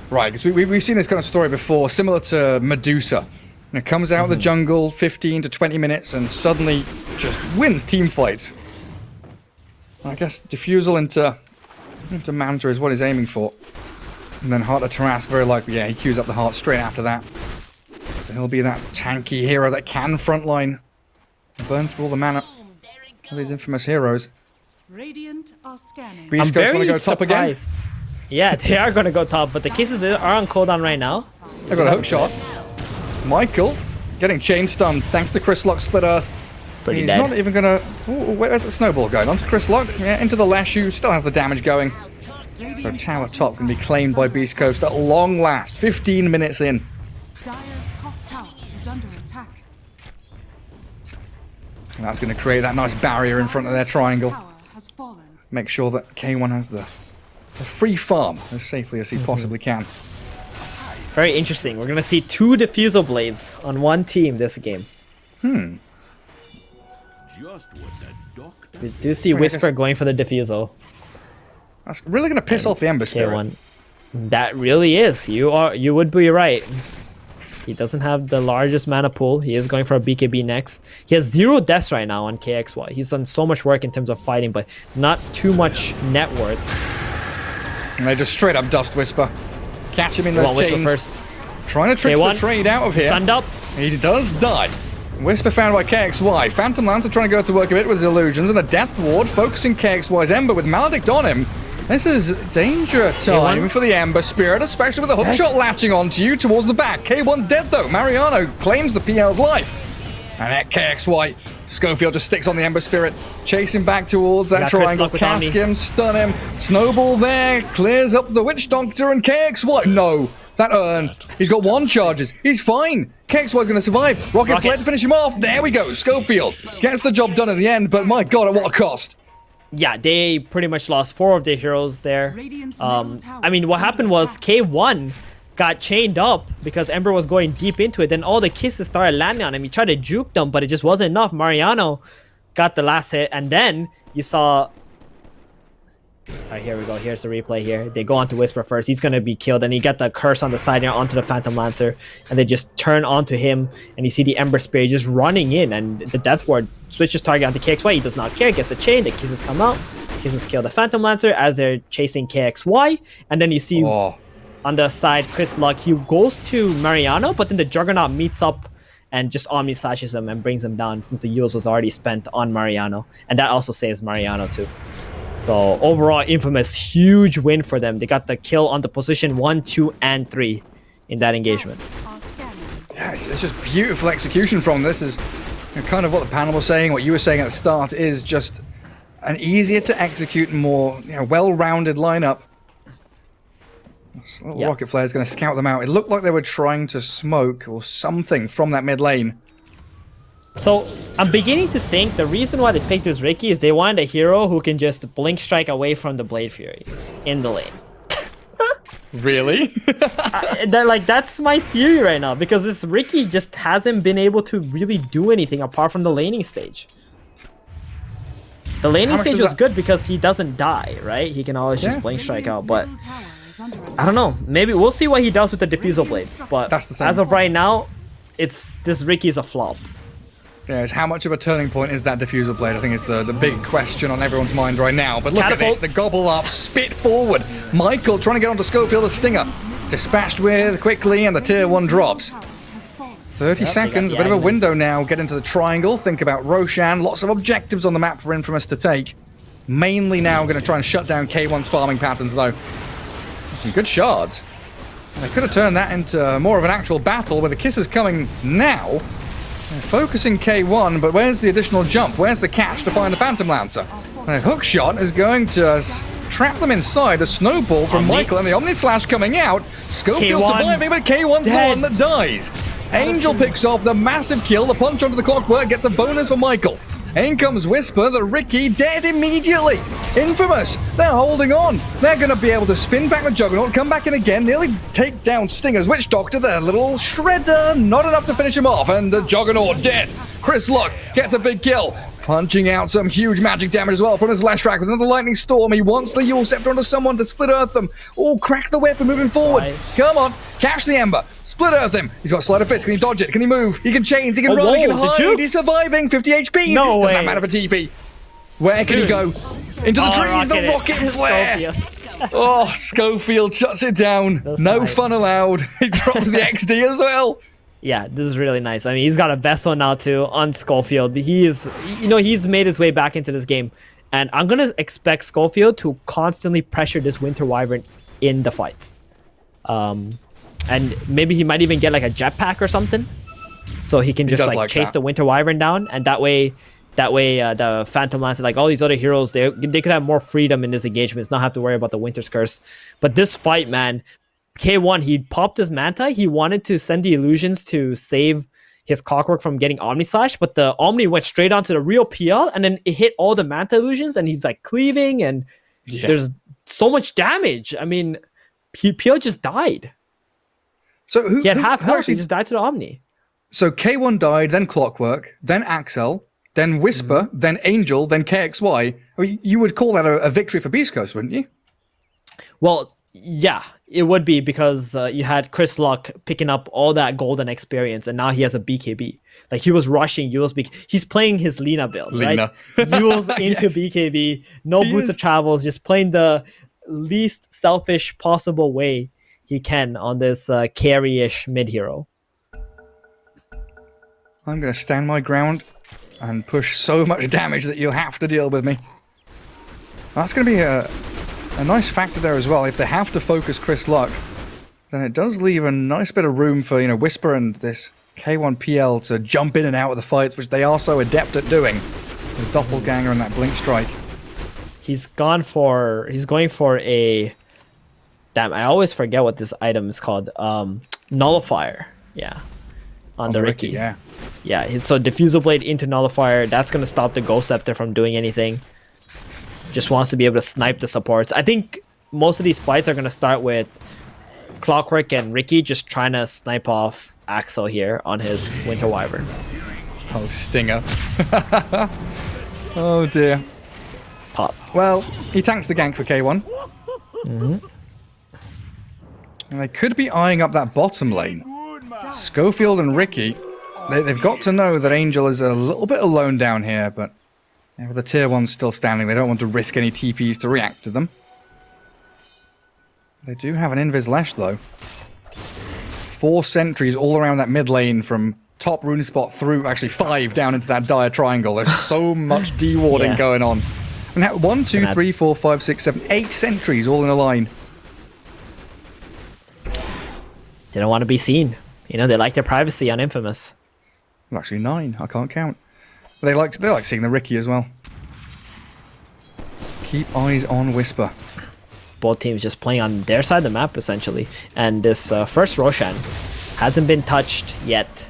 Right, because we've seen this kind of story before, similar to Medusa. And it comes out of the jungle 15 to 20 minutes and suddenly just wins team fights. I guess Diffusal into Manta is what he's aiming for. And then Heart of Tarask, very likely, yeah, he queues up the heart straight after that. So he'll be that tanky hero that can frontline. Burn through all the mana of these infamous heroes. Radiant are scanning. Beast Coast want to go top again? Yeah, they are going to go top, but the Kisses are on cooldown right now. They've got a hook shot. Michael getting chain stunned thanks to Chris Lock's Split Earth. Pretty He's dead. not even going to... Where's the snowball going? Onto Chris Lock, yeah, into the Lashu, still has the damage going. So tower top can be claimed by Beast Coast at long last, 15 minutes in. Dire's top tower is under attack. And that's going to create that nice barrier in front of their triangle. Tower has fallen. Make sure that K1 has the free farm as safely as he possibly can. Very interesting. We're going to see 2 Diffusal Blades on one team this game. We do see Whisper going for the Diffusal. That's really going to piss off the Ember Spirit. K1. That really is. You would be right. He doesn't have the largest mana pool. He is going for a BKB next. He has 0 deaths right now on KXY. He's done so much work in terms of fighting, but not too much net worth. And they just straight up Dust Whisper. Catch him in those chains. First. Trying to trick the trade out of here. Stunned up. He does die. Whisper found by KXY. Phantom Lancer trying to go to work a bit with his illusions, and the Death Ward focusing KXY's Ember with Maledict on him. This is danger time for the Ember Spirit, especially with the hookshot latching onto you towards the back. K1's dead though. Mariano claims the PL's life. And at KXY, Schofield just sticks on the Ember Spirit, chasing back towards that triangle. Cask him, stun him. Snowball there, clears up the Witch Doctor and KXY. No, that urn. He's got 1 charges. He's fine. KXY's going to survive. Rocket Flare to finish him off. There we go. Schofield gets the job done at the end, but my god, at what a cost. Yeah, they pretty much lost 4 of their heroes there. I mean, what happened was K1 got chained up because Ember was going deep into it. Then all the kisses started landing on him. He tried to juke them, but it just wasn't enough. Mariano got the last hit, and then you saw... Alright, here we go. Here's the replay here. They go on to Whisper first. He's going to be killed, and you get the curse on the side here onto the Phantom Lancer, and they just turn onto him, and you see the Ember Spirit just running in, and the Death Ward switches target onto KXY. He does not care. Gets the chain. The kisses come out. Kisses kill the Phantom Lancer as they're chasing KXY, and then you see on the side Chris Luck. He goes to Mariano, but then the Juggernaut meets up and just Omni Slashes him and brings him down since the Yules was already spent on Mariano, and that also saves Mariano too. So overall, Infamous, huge win for them. They got the kill on the position 1, 2, and 3 in that engagement. Yeah, it's just beautiful execution from this. Is kind of what the panel was saying, what you were saying at the start, is just an easier to execute, more well-rounded lineup. This little Rocket Flare is going to scout them out. It looked like they were trying to smoke or something from that mid lane. So I'm beginning to think the reason why they picked this Riki is they wanted a hero who can just blink strike away from the Blade Fury in the lane. Really? That's my theory right now, because this Riki just hasn't been able to really do anything apart from the laning stage. The laning stage was good because he doesn't die, right? He can always just blink strike out, but I don't know. Maybe we'll see what he does with the Diffusal Blade. But as of right now, this Riki is a flop. Yeah, how much of a turning point is that Diffusal Blade? I think it's the big question on everyone's mind right now. But look at this, the gobble up, spit forward. Michael trying to get onto Schofield, the Stinger. Dispatched with quickly, and the tier 1 drops. 30 seconds, a bit of a window now. Get into the triangle, think about Roshan. Lots of objectives on the map for Infamous to take. Mainly now going to try and shut down K1's farming patterns, though. Some good shards. They could have turned that into more of an actual battle, with the kisses coming now. They're focusing K1, but where's the additional jump? Where's the catch to find the Phantom Lancer? The hook shot is going to trap them inside. A snowball from Michael, and the Omni Slash coming out. Schofield surviving, but K1's the one that dies. Angel picks off the massive kill. The punch onto the clockwork gets a bonus for Michael. In comes Whisper, the Riki, dead immediately. Infamous, they're holding on. They're going to be able to spin back the Juggernaut, come back in again, nearly take down Stinger's Witch Doctor, their little shredder. Not enough to finish him off, and the Juggernaut dead. Chris Luck gets a big kill. Punching out some huge magic damage as well from his last track with another Lightning Storm. He wants the Yule Scepter onto someone to split earth them. Oh, crack the weapon moving forward. Come on, catch the Ember. Split earth him. He's got Sleight of Fist. Can he dodge it? Can he move? He can chains. He can run. He can hide. He's surviving. 50 HP. No way. Doesn't matter for TP. Where can he go? Into the trees. The Rocket Flare. Oh, Schofield shuts it down. That's No right. fun allowed. He drops the XD as well. Yeah, this is really nice. I mean, he's got a vessel now too on Schofield. He is, he's made his way back into this game, and I'm gonna expect Schofield to constantly pressure this Winter Wyvern in the fights. And maybe he might even get like a jetpack or something, so he can just does like chase that. the Winter Wyvern down, and that way, the Phantom Lance, like all these other heroes, they could have more freedom in this engagement, not have to worry about the Winter's Curse. But this fight, man, K1, he popped his Manta. He wanted to send the illusions to save his Clockwork from getting Omni Slash, but the Omni went straight onto the real PL, and then it hit all the Manta illusions, and he's like cleaving, and there's so much damage. I mean, PL just died. So who He had half who health. actually- He just died to the Omni. So K1 died, then Clockwork, then Axel, then Whisper, then Angel, then KXY. I mean, you would call that a victory for Beast Coast, wouldn't you? Well, yeah, it would be, because you had Chris Luck picking up all that golden experience, and now he has a BKB. Like, he was rushing Yule's he's playing his Lina build, Lina. right? Yule's into Yes. BKB, no He Boots is. of Travels, just playing the least selfish possible way he can on this carry-ish mid-hero. I'm going to stand my ground and push so much damage that you'll have to deal with me. That's going to be a nice factor there as well. If they have to focus Chris Luck, then it does leave a nice bit of room for, Whisper and this K1PL to jump in and out of the fights, which they are so adept at doing. The Doppelganger and that Blink Strike. He's going for a... Damn, I always forget what this item is called. Nullifier. Yeah. On the Ricky. Yeah. Yeah, so Diffusal Blade into Nullifier, that's going to stop the Ghost Scepter from doing anything. Just wants to be able to snipe the supports. I think most of these fights are going to start with Clockwork and Ricky just trying to snipe off Axel here on his Winter Wyvern. Oh, Stinger. Oh, dear. Pop. Well, he tanks the gank for K1. And they could be eyeing up that bottom lane. Schofield and Ricky, they've got to know that Angel is a little bit alone down here, but with the tier 1 still standing, they don't want to risk any TPs to react to them. They do have an Invis Lash, though. 4 sentries all around that mid lane from top rune spot through, actually 5 down into that dire triangle. There's so much dewarding Yeah. going on. And that 1, 2, 3, 4, 5, 6, 7, 8 sentries all in a line. They don't want to be seen. They like their privacy on Infamous. Well, actually 9, I can't count. They like seeing the Ricky as well. Keep eyes on Whisper. Both teams just playing on their side of the map, essentially. And this first Roshan hasn't been touched yet.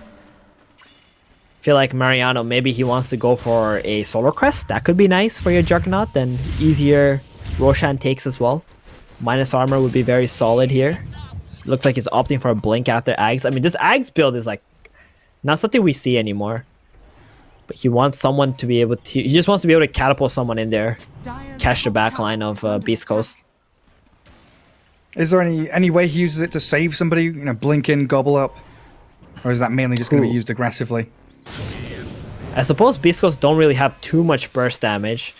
Feel like Mariano, maybe he wants to go for a Solar Crest. That could be nice for your Juggernaut. Then easier Roshan takes as well. Minus armor would be very solid here. Looks like he's opting for a blink after Ags. I mean, this Ags build is like not something we see anymore. But he wants someone to be able to... He just wants to be able to catapult someone in there. Catch the back line of Beast Coast. Is there any way he uses it to save somebody? Blink in, gobble up? Or is that mainly just going to be used aggressively? I suppose Beast Coast don't really have too much burst damage.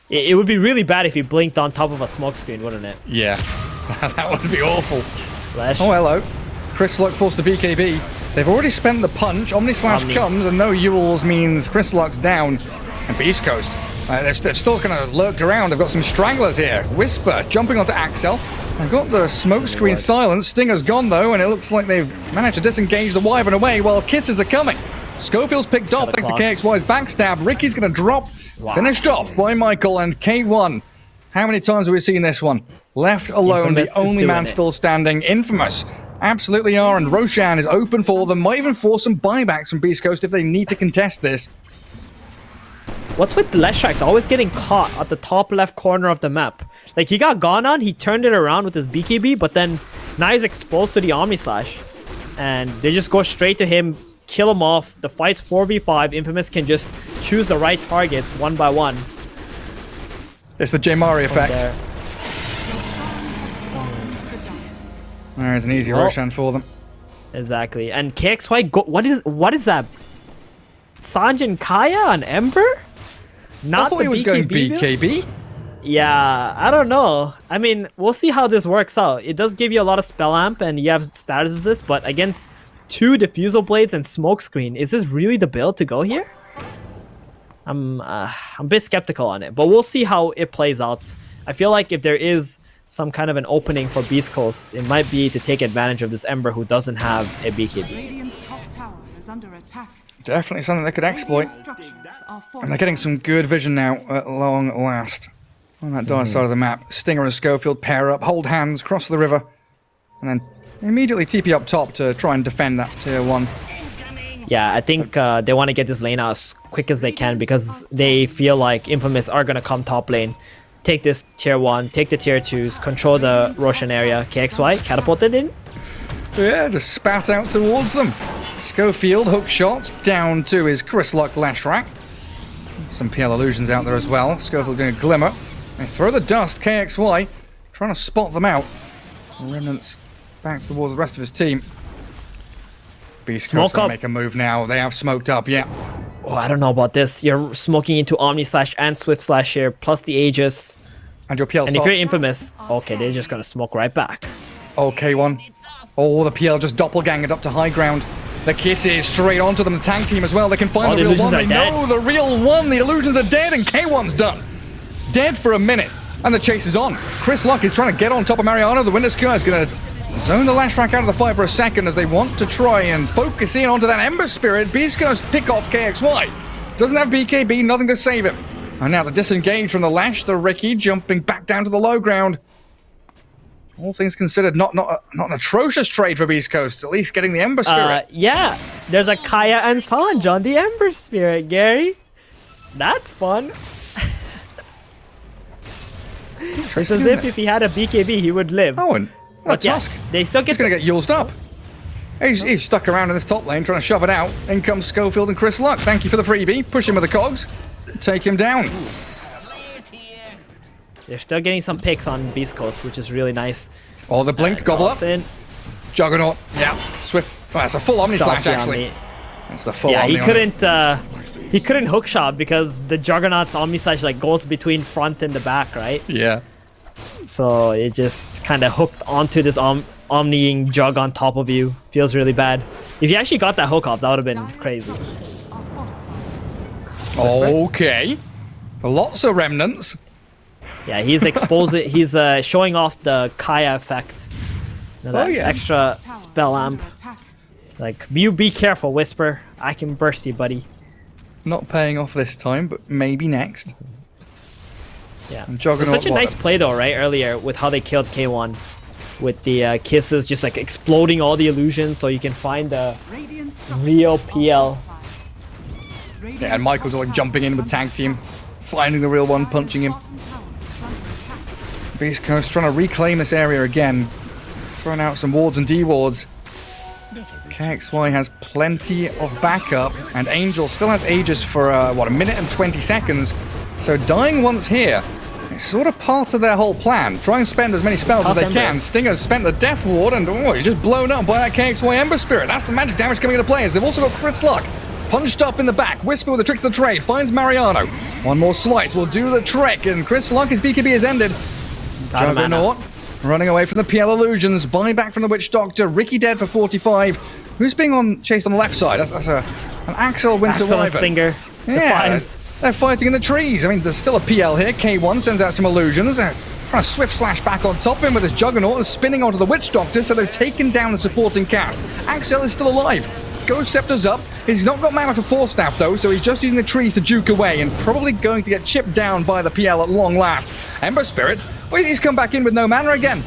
It would be really bad if he blinked on top of a smoke screen, wouldn't it? Yeah. That would be awful. Flash. Oh, hello. Chris Luck forced the BKB. They've already spent the punch. Omni Slash Omni. comes, and no Yules means Chris Luck's down. And Beast Coast, they've still kind of lurked around. They've got some stranglers here. Whisper jumping onto Axel. They've got the smoke screen silenced. Stinger's gone, though, and it looks like they've managed to disengage the Wyvern away while kisses are coming. Schofield's picked off thanks to KXY's backstab. Ricky's going to drop. Wow. Finished off by Michael and K1. How many times have we seen this one? Left alone, Infamous the only is man doing it. still standing. Infamous absolutely are, and Roshan is open for them. Might even force some buybacks from Beast Coast if they need to contest this. What's with Leshrax always getting caught at the top left corner of the map? Like, he got gone on, he turned it around with his BKB, but then now he's exposed to the Omni Slash. And they just go straight to him, kill him off. The fight's 4v5. Infamous can just choose the right targets one by one. It's the Jmari effect. There. There's an easy Well, Roshan for them. Exactly. And KXY, what is that? Sanjin Kaya on Ember? I thought he was going BKB build? BKB. Yeah, I don't know. I mean, we'll see how this works out. It does give you a lot of spell amp and you have statuses, but against 2 diffusal blades and smoke screen, is this really the build to go here? I'm a bit skeptical on it, but we'll see how it plays out. I feel like if there is some kind of an opening for Beast Coast, it might be to take advantage of this Ember who doesn't have a BKB. Radiant's top tower is under attack. Definitely something they could exploit. Radiant structures are And they're getting some good vision now at long last. On that dire side of the map, Stinger and Schofield pair up, hold hands, cross the river, and then immediately TP up top to try and defend that tier 1. Yeah, I think they want to get this lane out as quick as they can because they feel like Infamous are going to come top lane, take this tier 1, take the tier 2s, control the Roshan area. KXY catapulted in. Yeah, just spat out towards them. Schofield, hook shots, down to his Chris Luck Leshrac. Some PL illusions out there as well. Schofield doing a glimmer. They throw the dust, KXY, trying to spot them out. Remnants back towards the rest of his team. Beast Smoke Coast up. make a move now. They have smoked up, yeah. Oh, I don't know about this. You're smoking into Omni Slash and Swift Slash here, plus the Aegis. And your PL And if stop. you're Infamous, okay, they're just going to smoke right back. Okay, one. Oh, the PL just doppelgangered up to high ground. The kiss is straight onto them. The tank team as well. They can find Oh, the the real one. illusions They are dead. know the real one. The illusions are dead, and K1's done. Dead for a minute. And the chase is on. Chris Luck is trying to get on top of Mariano. The Winter's Cure is going to zone the Lashrack out of the fight for a second as they want to try and focus in onto that Ember Spirit. Beast Coast pick off KXY. Doesn't have BKB, nothing to save him. And now the disengage from the Lash, the Ricky jumping back down to the low ground. All things considered, not an atrocious trade for Beast Coast. At least getting the Ember Spirit. Yeah, there's a Kaya and Sanj on the Ember Spirit, Gary. That's fun. It's as if he had a BKB, he would live. Oh, and But yeah, Tusk. they still He's get going to get used up. He's stuck around in this top lane trying to shove it out. In comes Schofield and Chris Luck. Thank you for the freebie. Push him with the cogs. Take him down. They're still getting some picks on Beast Coast, which is really nice. Oh, the blink, gobble up. In. Juggernaut. Yeah. Swift. Oh, that's a full Omni Slash, Darcy on actually. me. That's the full Yeah, Omni he on couldn't. He couldn't hook shot because the Juggernaut's Omni Slash like goes between front and the back, right? it. Yeah. So it just kind of hooked onto this Omniing Jug on top of you. Feels really bad. If you actually got that hook off, that would have been Dire's crazy. structures are fortified. Okay. Lots of remnants. Yeah, he's exposing. He's showing off the Kaya effect. You know, that yeah. extra Tower spell is amp. under attack. Like, you be careful, Whisper. I can burst you, buddy. Not paying off this time, but maybe next. Yeah. And It's Juggernaut. such a nice play though, right? Earlier with how they killed K1, with the kisses just like exploding all the illusions, so you can find the Radiant structures real are PL. fortified. Radiant's Yeah, and Michael's top like tower jumping in is with the under tank team, attack. finding the real one, punching him. Bottom tower is under attack. Beast Coast trying to reclaim this area again. Throwing out some wards and D-wards. KXY has plenty of backup, and Angel still has Aegis for, a minute and 20 seconds. So dying once here, it's sort of part of their whole plan. Try and spend as many spells as they Ember. can. Stinger's spent the Death Ward, and he's just blown up by that KXY Ember Spirit. That's the magic damage coming into play, as they've also got Chris Luck. Punched up in the back. Whisper with the tricks of the trade. Finds Mariano. One more slice will do the trick, and Chris Luck, his BKB is ended. Out of mana. Juggernaut running away from the PL illusions. Buyback from the Witch Doctor. Ricky dead for 45. Who's being chased on the left side? That's an Axel Winter Axel and Wyvern. Stinger. The Yeah, fives. they're fighting in the trees. I mean, there's still a PL here. K1 sends out some illusions. Trying to swift slash back on top of him with his Juggernaut and spinning onto the Witch Doctor, so they've taken down the supporting cast. Axel is still alive. Ghost Scepter's up. He's not got mana for Force Staff though, so he's just using the trees to juke away and probably going to get chipped down by the PL at long last. Ember Spirit, well, he's come back in with no mana again.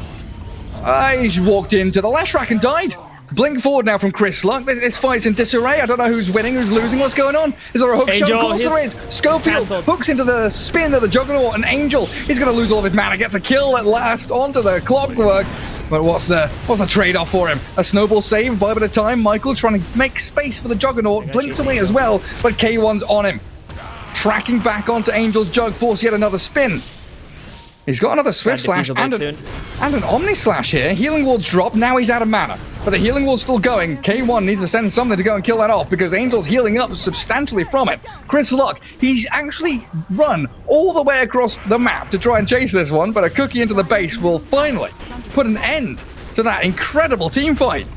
He's walked into the Lashrack and died. Blink forward now from Chris Luck. This fight's in disarray. I don't know who's winning, who's losing. What's going on? Is there a hook shot? Of Angel, course there is. Schofield cancelled. hooks into the spin of the Juggernaut, and Angel, he's going to lose all of his mana. Gets a kill at last onto the Clockwork. But what's the trade-off for him? A snowball save, buy a bit of time. Michael trying to make space for the Juggernaut. Blinks away as well, but K1's on him. Tracking back onto Angel's Jug, force yet another spin. He's got another Swift Slash Defuse the and blade an Omni Slash here. Healing Ward's drop. Now he's out of mana. But the healing wall's still going. K1 needs to send something to go and kill that off because Angel's healing up substantially from it. Chris Luck, he's actually run all the way across the map to try and chase this one, but a cookie into the base will finally put an end to that incredible team fight.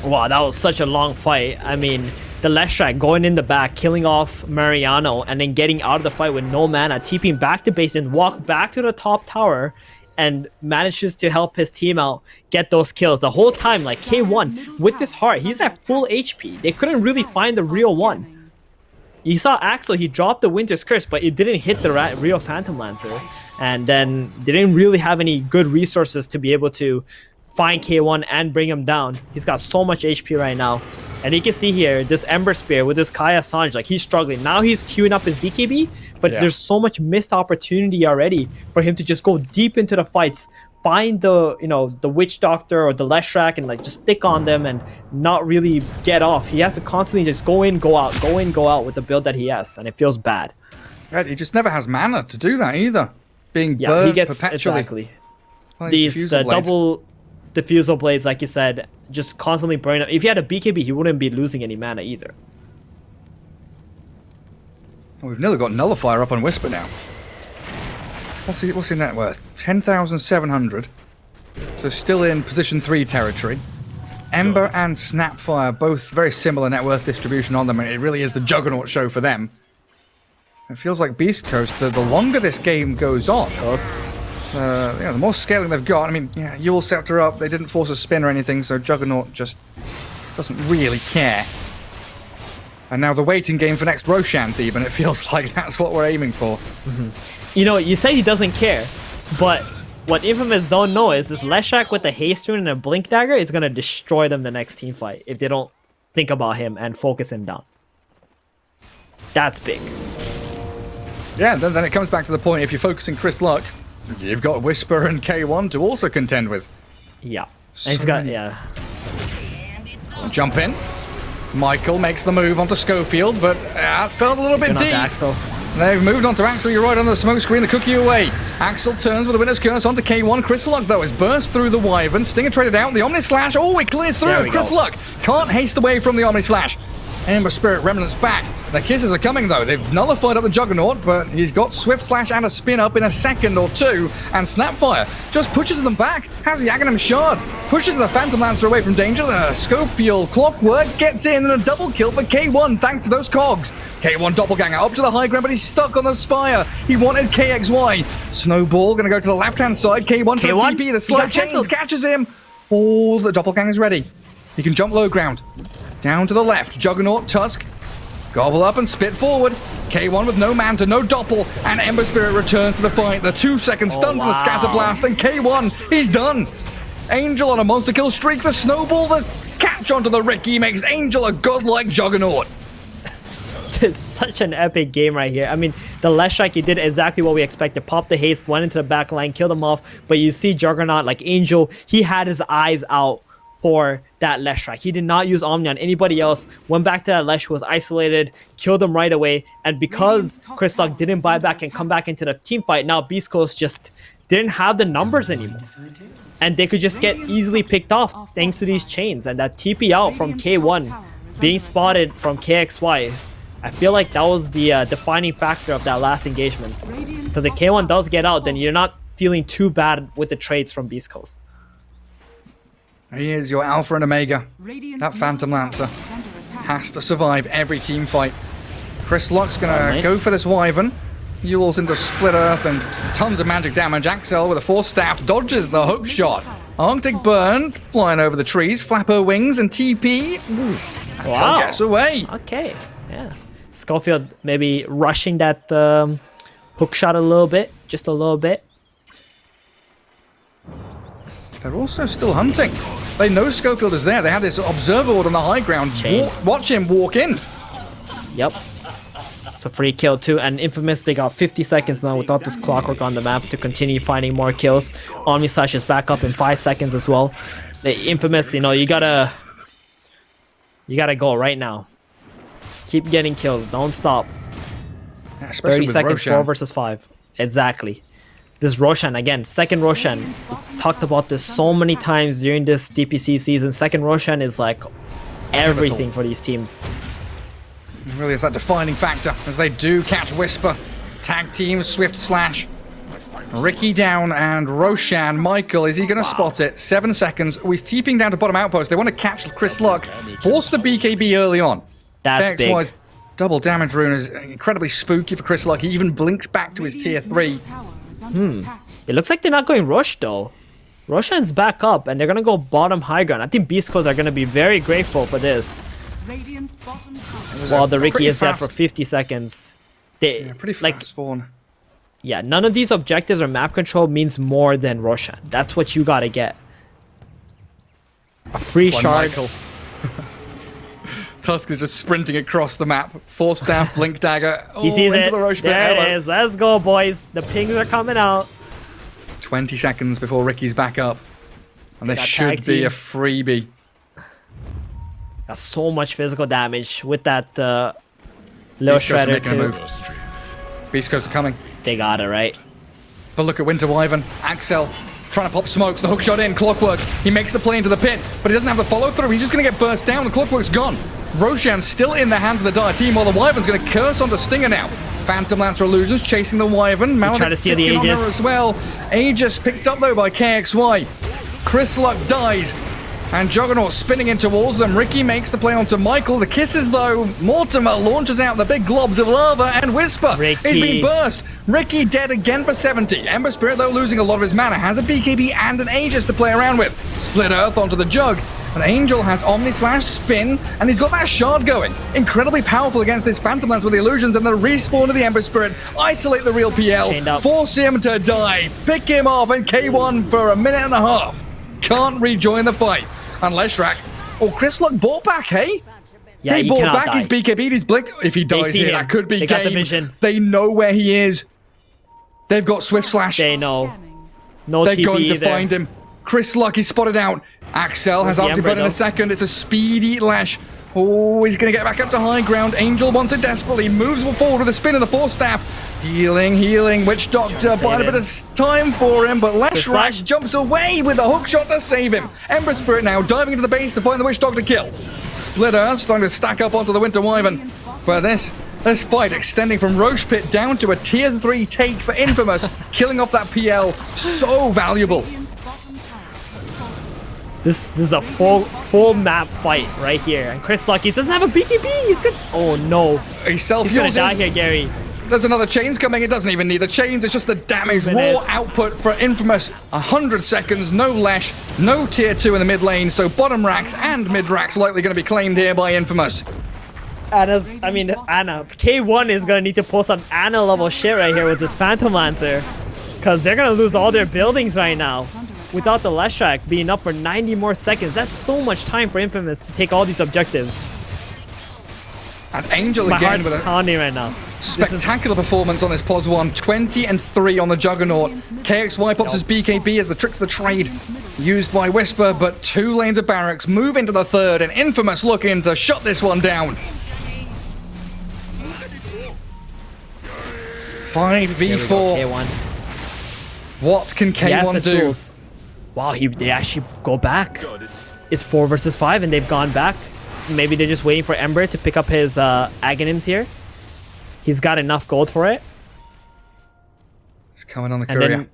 Wow, that was such a long fight. I mean, the Leshrac going in the back, killing off Mariano, and then getting out of the fight with no mana, TPing back to base and walk back to the top tower, and manages to help his team out get those kills. The whole time, like K1, with this heart, he's at full HP. They couldn't really find the real one. You saw Axel, he dropped the Winter's Curse, but it didn't hit the real Phantom Lancer. And then they didn't really have any good resources to be able to find K1 and bring him down. He's got so much HP right now. And you can see here, this Ember Spear with this Kaya Sanj, like he's struggling. Now he's queuing up his BKB, but there's so much missed opportunity already for him to just go deep into the fights, find the, you know, the Witch Doctor or the Leshrac and like just stick on them and not really get off. He has to constantly just go in, go out, go in, go out with the build that he has, and it feels bad. Right, he just never has mana to do that either. Being Yeah, burned he gets perpetually. exactly. By These diffusal blades. double diffusal blades, like you said, just constantly burn up. If he had a BKB, he wouldn't be losing any mana either. We've nearly got Nullifier up on Whisper now. What's in net worth? 10,700. So still in position 3 territory. Ember and Snapfire, both very similar net worth distribution on them, and it really is the Juggernaut show for them. It feels like Beast Coast, the longer this game goes on, the more scaling they've got. I mean, yeah, Yule Scepter up, they didn't force a spin or anything, so Juggernaut just doesn't really care. And now the waiting game for next Roshan Thief, and it feels like that's what we're aiming for. You know, you say he doesn't care, but what Infamous don't know is this Leshrac with a Haste Rune and a Blink Dagger is going to destroy them the next team fight if they don't think about him and focus him down. That's big. Yeah, then it comes back to the point, if you're focusing Chris Luck, you've got Whisper and K1 to also contend with. Yeah. And he's got, Jump in. Michael makes the move onto Schofield, but it felt a little bit deep. Axel. They've moved on to Axel. You're right on the smoke screen. The cookie away. Axel turns with the Winner's Curse onto K1. Chris Luck, though, has burst through the Wyvern. Stinger traded out. The Omni Slash. Oh, it clears through. Chris Luck can't haste away from the Omni Slash. Ember Spirit Remnants back. The kisses are coming, though. They've nullified up the Juggernaut, but he's got Swift Slash and a spin up in a second or two. And Snapfire just pushes them back. Has the Aghanim Shard. Pushes the Phantom Lancer away from danger. The Schofield Clockwork gets in and a double kill for K1 thanks to those cogs. K1 Doppelganger up to the high ground, but he's stuck on the Spire. He wanted KXY. Snowball going to go to the left-hand side. K1 for the TP. The Slow Chains catches him. Oh, the Doppelganger's ready. He can jump low ground. Down to the left, Juggernaut, Tusk, gobble up and spit forward. K1 with no Manta, no Doppel, and Ember Spirit returns to the fight. The 2-second stun from the Scatter Blast, and K1, he's done. Angel on a monster kill streak, the Snowball, the catch onto the Ricky makes Angel a godlike Juggernaut. It's such an epic game right here. I mean, the Leshrac, he did exactly what we expected. Popped the haste, went into the back line, killed him off, but you see Juggernaut, like Angel, he had his eyes out for that Leshrac. He did not use Omni on anybody else, went back to that Lesh who was isolated, killed him right away, and because Chris Luck didn't buy back and come back into the team fight, now Beast Coast just didn't have the numbers anymore. And they could just get easily picked off thanks to these chains, and that TP out from K1 being spotted from KXY. I feel like that was the defining factor of that last engagement. Because if K1 does get out, then you're not feeling too bad with the trades from Beast Coast. He is your Alpha and Omega. That Phantom Lancer has to survive every team fight. Chris Luck's gonna go for this Wyvern. Yule's into Split Earth and tons of magic damage. Axel with a Force Staff dodges the hook shot. Arctic Burn flying over the trees. Flapper Wings and TP. Axel gets away. Okay, yeah. Schofield maybe rushing that hook shot a little bit. Just a little bit. They're also still hunting. They know Schofield is there. They have this observer ward on the high ground. Watch him walk in. Yep. It's a free kill too. And Infamous, they got 50 seconds now without this clockwork on the map to continue finding more kills. Omni Slash is back up in 5 seconds as well. The Infamous, you know, you gotta go right now. Keep getting kills. Don't stop. Yeah, 30 seconds, 4 versus 5. Exactly. This Roshan, again, second Roshan. We talked about this so many times during this DPC season. Second Roshan is like everything for these teams. It really is that defining factor as they do catch Whisper. Tag team, Swift Slash. Ricky down and Roshan. Michael, is he going to spot it? 7 seconds. Oh, he's TPing down to bottom outpost. They want to catch Chris Luck. Force the BKB early on. That's big. KXY's double damage rune is incredibly spooky for Chris Luck. He even blinks back to his tier 3. It looks like they're not going Rush though. Roshan's back up and they're going to go bottom high ground. I think Beast Coast are going to be very grateful for this. Radiant's bottom tower. While the Ricky pretty is there for fast- 50 seconds. They, Yeah, pretty fast like, spawn. yeah, none of these objectives or map control means more than Roshan. That's what you got to get. A free One shard. Michael. Tusk is just sprinting across the map. Force staff, blink dagger. Oh, He sees into it. the Roche pit. There Hello. it is. Let's go, boys. The pings are coming out. 20 seconds before Ricky's back up. And this got should tag be team. a freebie. Got so much physical damage with that little Beast Coast are shredder making a too. move. Beast Coast are coming. They got it, right? But look at Winter Wyvern. Axel trying to pop smokes. The hook shot in. Clockwork. He makes the play into the pit, but he doesn't have the follow through. He's just going to get burst down. The Clockwork's gone. Roshan's still in the hands of the Dire team, while the Wyvern's going to curse onto Stinger now. Phantom Lancer Illusions chasing the Wyvern. try to Maledict's steal the ticking on Aegis. her as well. Aegis picked up though by KXY. Chris Luck dies. And Juggernaut spinning in towards them. Ricky makes the play onto Michael. The kisses though. Mortimer launches out the big globs of lava, and Whisper Ricky. is being burst. Ricky dead again for 70. Ember Spirit though losing a lot of his mana. Has a BKB and an Aegis to play around with. Split Earth onto the Jug. And Angel has Omni Slash spin, and he's got that shard going. Incredibly powerful against this Phantom Lance with the illusions, and the respawn of the Ember Spirit. Isolate the real Chained PL. up. Force him to die. Pick him off, and K1 for a minute and a half. Can't rejoin the fight. And Leshrak. Oh, Chris Luck bought back, hey? Yeah, he he bought cannot back die. his BKB, he's blinked. If he dies see here, him. that could be They got the game. vision. They know where he is. They've got Swift Slash. They know. No They're TP going to either. find him. Chris Luck is spotted out. Axel has Where's the Opti Ember, Bud in though? a second. It's a speedy Lash. Oh, he's going to get back up to high ground. Angel wants it desperately. Moves forward with a spin of the Force Staff. Healing. Witch Doctor buying a bit of time for him, but Leshrak Slash. jumps away with a hook shot to save him. Ember Spirit now diving into the base to find the Witch Doctor kill. Splitter starting to stack up onto the Winter Wyvern. But this fight extending from Roche Pit down to a tier 3 take for Infamous, killing off that PL. So valuable. Radiant's bottom tower. This is a full map fight right here. And Chris Lucky doesn't have a BKB. He's good. Oh no. He He's gonna self-fuels die his- here, Gary. There's another chains coming. It doesn't even need the chains. It's just the damage. 2 Raw minutes. output for Infamous. 100 seconds. No Lesh. No tier 2 in the mid lane. So bottom racks and mid racks likely going to be claimed here by Infamous. Anna. K1 is gonna need to pull some Anna level shit right here with this Phantom Lancer. Because they're gonna lose all their buildings right now. Without the Leshrak being up for 90 more seconds. That's so much time for Infamous to take all these objectives. And Angel My again heart's with a pounding right now. spectacular performance on this POS 1. 20-3 on the Juggernaut. KXY pops his BKB as the tricks of the trade used by Whisper, but 2 lanes of barracks move into the third, and Infamous looking to shut this one down. 5v4. K1. What can He has the K1 do? tools. Wow, they actually go back. It's 4 versus 5 and they've gone back. Maybe they're just waiting for Ember to pick up his Aghanims here. He's got enough gold for it. It's coming on the And courier. then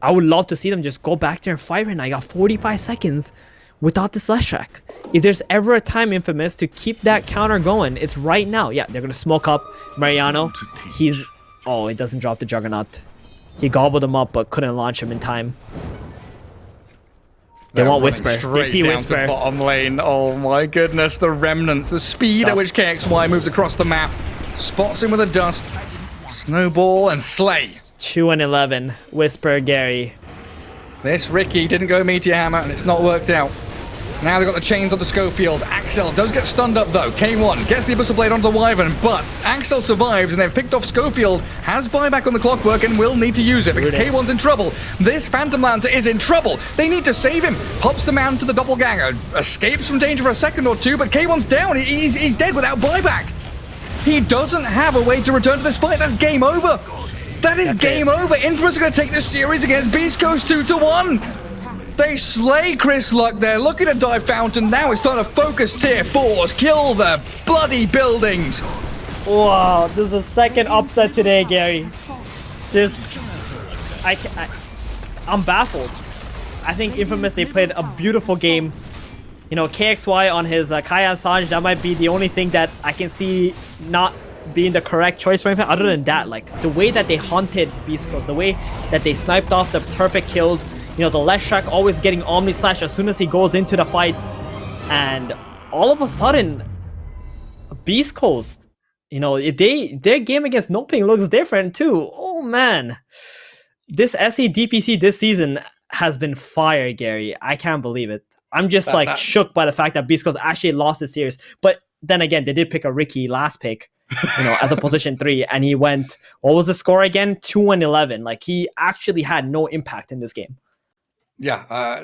I would love to see them just go back there and fight right now. I got 45 seconds without this Leshrak. If there's ever a time, Infamous, to keep that counter going, it's right now. Yeah, they're going to smoke up Mariano. He's... Oh, it doesn't drop the Juggernaut. He gobbled him up, but couldn't launch him in time. They They're want running Whisper. They straight see down Whisper. to bottom lane. Oh my goodness, the remnants, the speed at Dust. which KXY moves across the map. Spots him with a dust. Snowball and slay. 2 and 11. Whisper, Gary. This Ricky didn't go Meteor Hammer and it's not worked out. Now they've got the chains onto Schofield. Axel does get stunned up though. K1 gets the Abyssal Blade onto the Wyvern, but Axel survives and they've picked off Schofield. Has buyback on the Clockwork and will need to use it because K1's in trouble. This Phantom Lancer is in trouble. They need to save him. Pops the man to the doppelganger. Escapes from danger for a second or two, but K1's down. He's dead without buyback. He doesn't have a way to return to this fight. That's game over. That is game over. Infamous are going to take this series against Beast Coast 2-1. They slay Chris Luck there. Looking at Dive Fountain now. It's time to focus tier 4s. Kill the bloody buildings. Wow, this is the second upset today, Gary. I'm baffled. I think Infamous, they played a beautiful game. You know, KXY on his Kaya Sanj, that might be the only thing that I can see not being the correct choice for him. Other than that, like, the way that they haunted Beast Coast, the way that they sniped off the perfect kills, you know, the Leshak always getting Omni Slash as soon as he goes into the fights. And all of a sudden, Beast Coast, you know, their game against Noping looks different too. Oh man. This SE DPC this season has been fire, Gary. I can't believe it. I'm just shook by the fact that Beast Coast actually lost the series. But then again, they did pick a Ricky last pick, you know, as a position 3, and he went, what was the score again? 2-11. Like, he actually had no impact in this game. Yeah,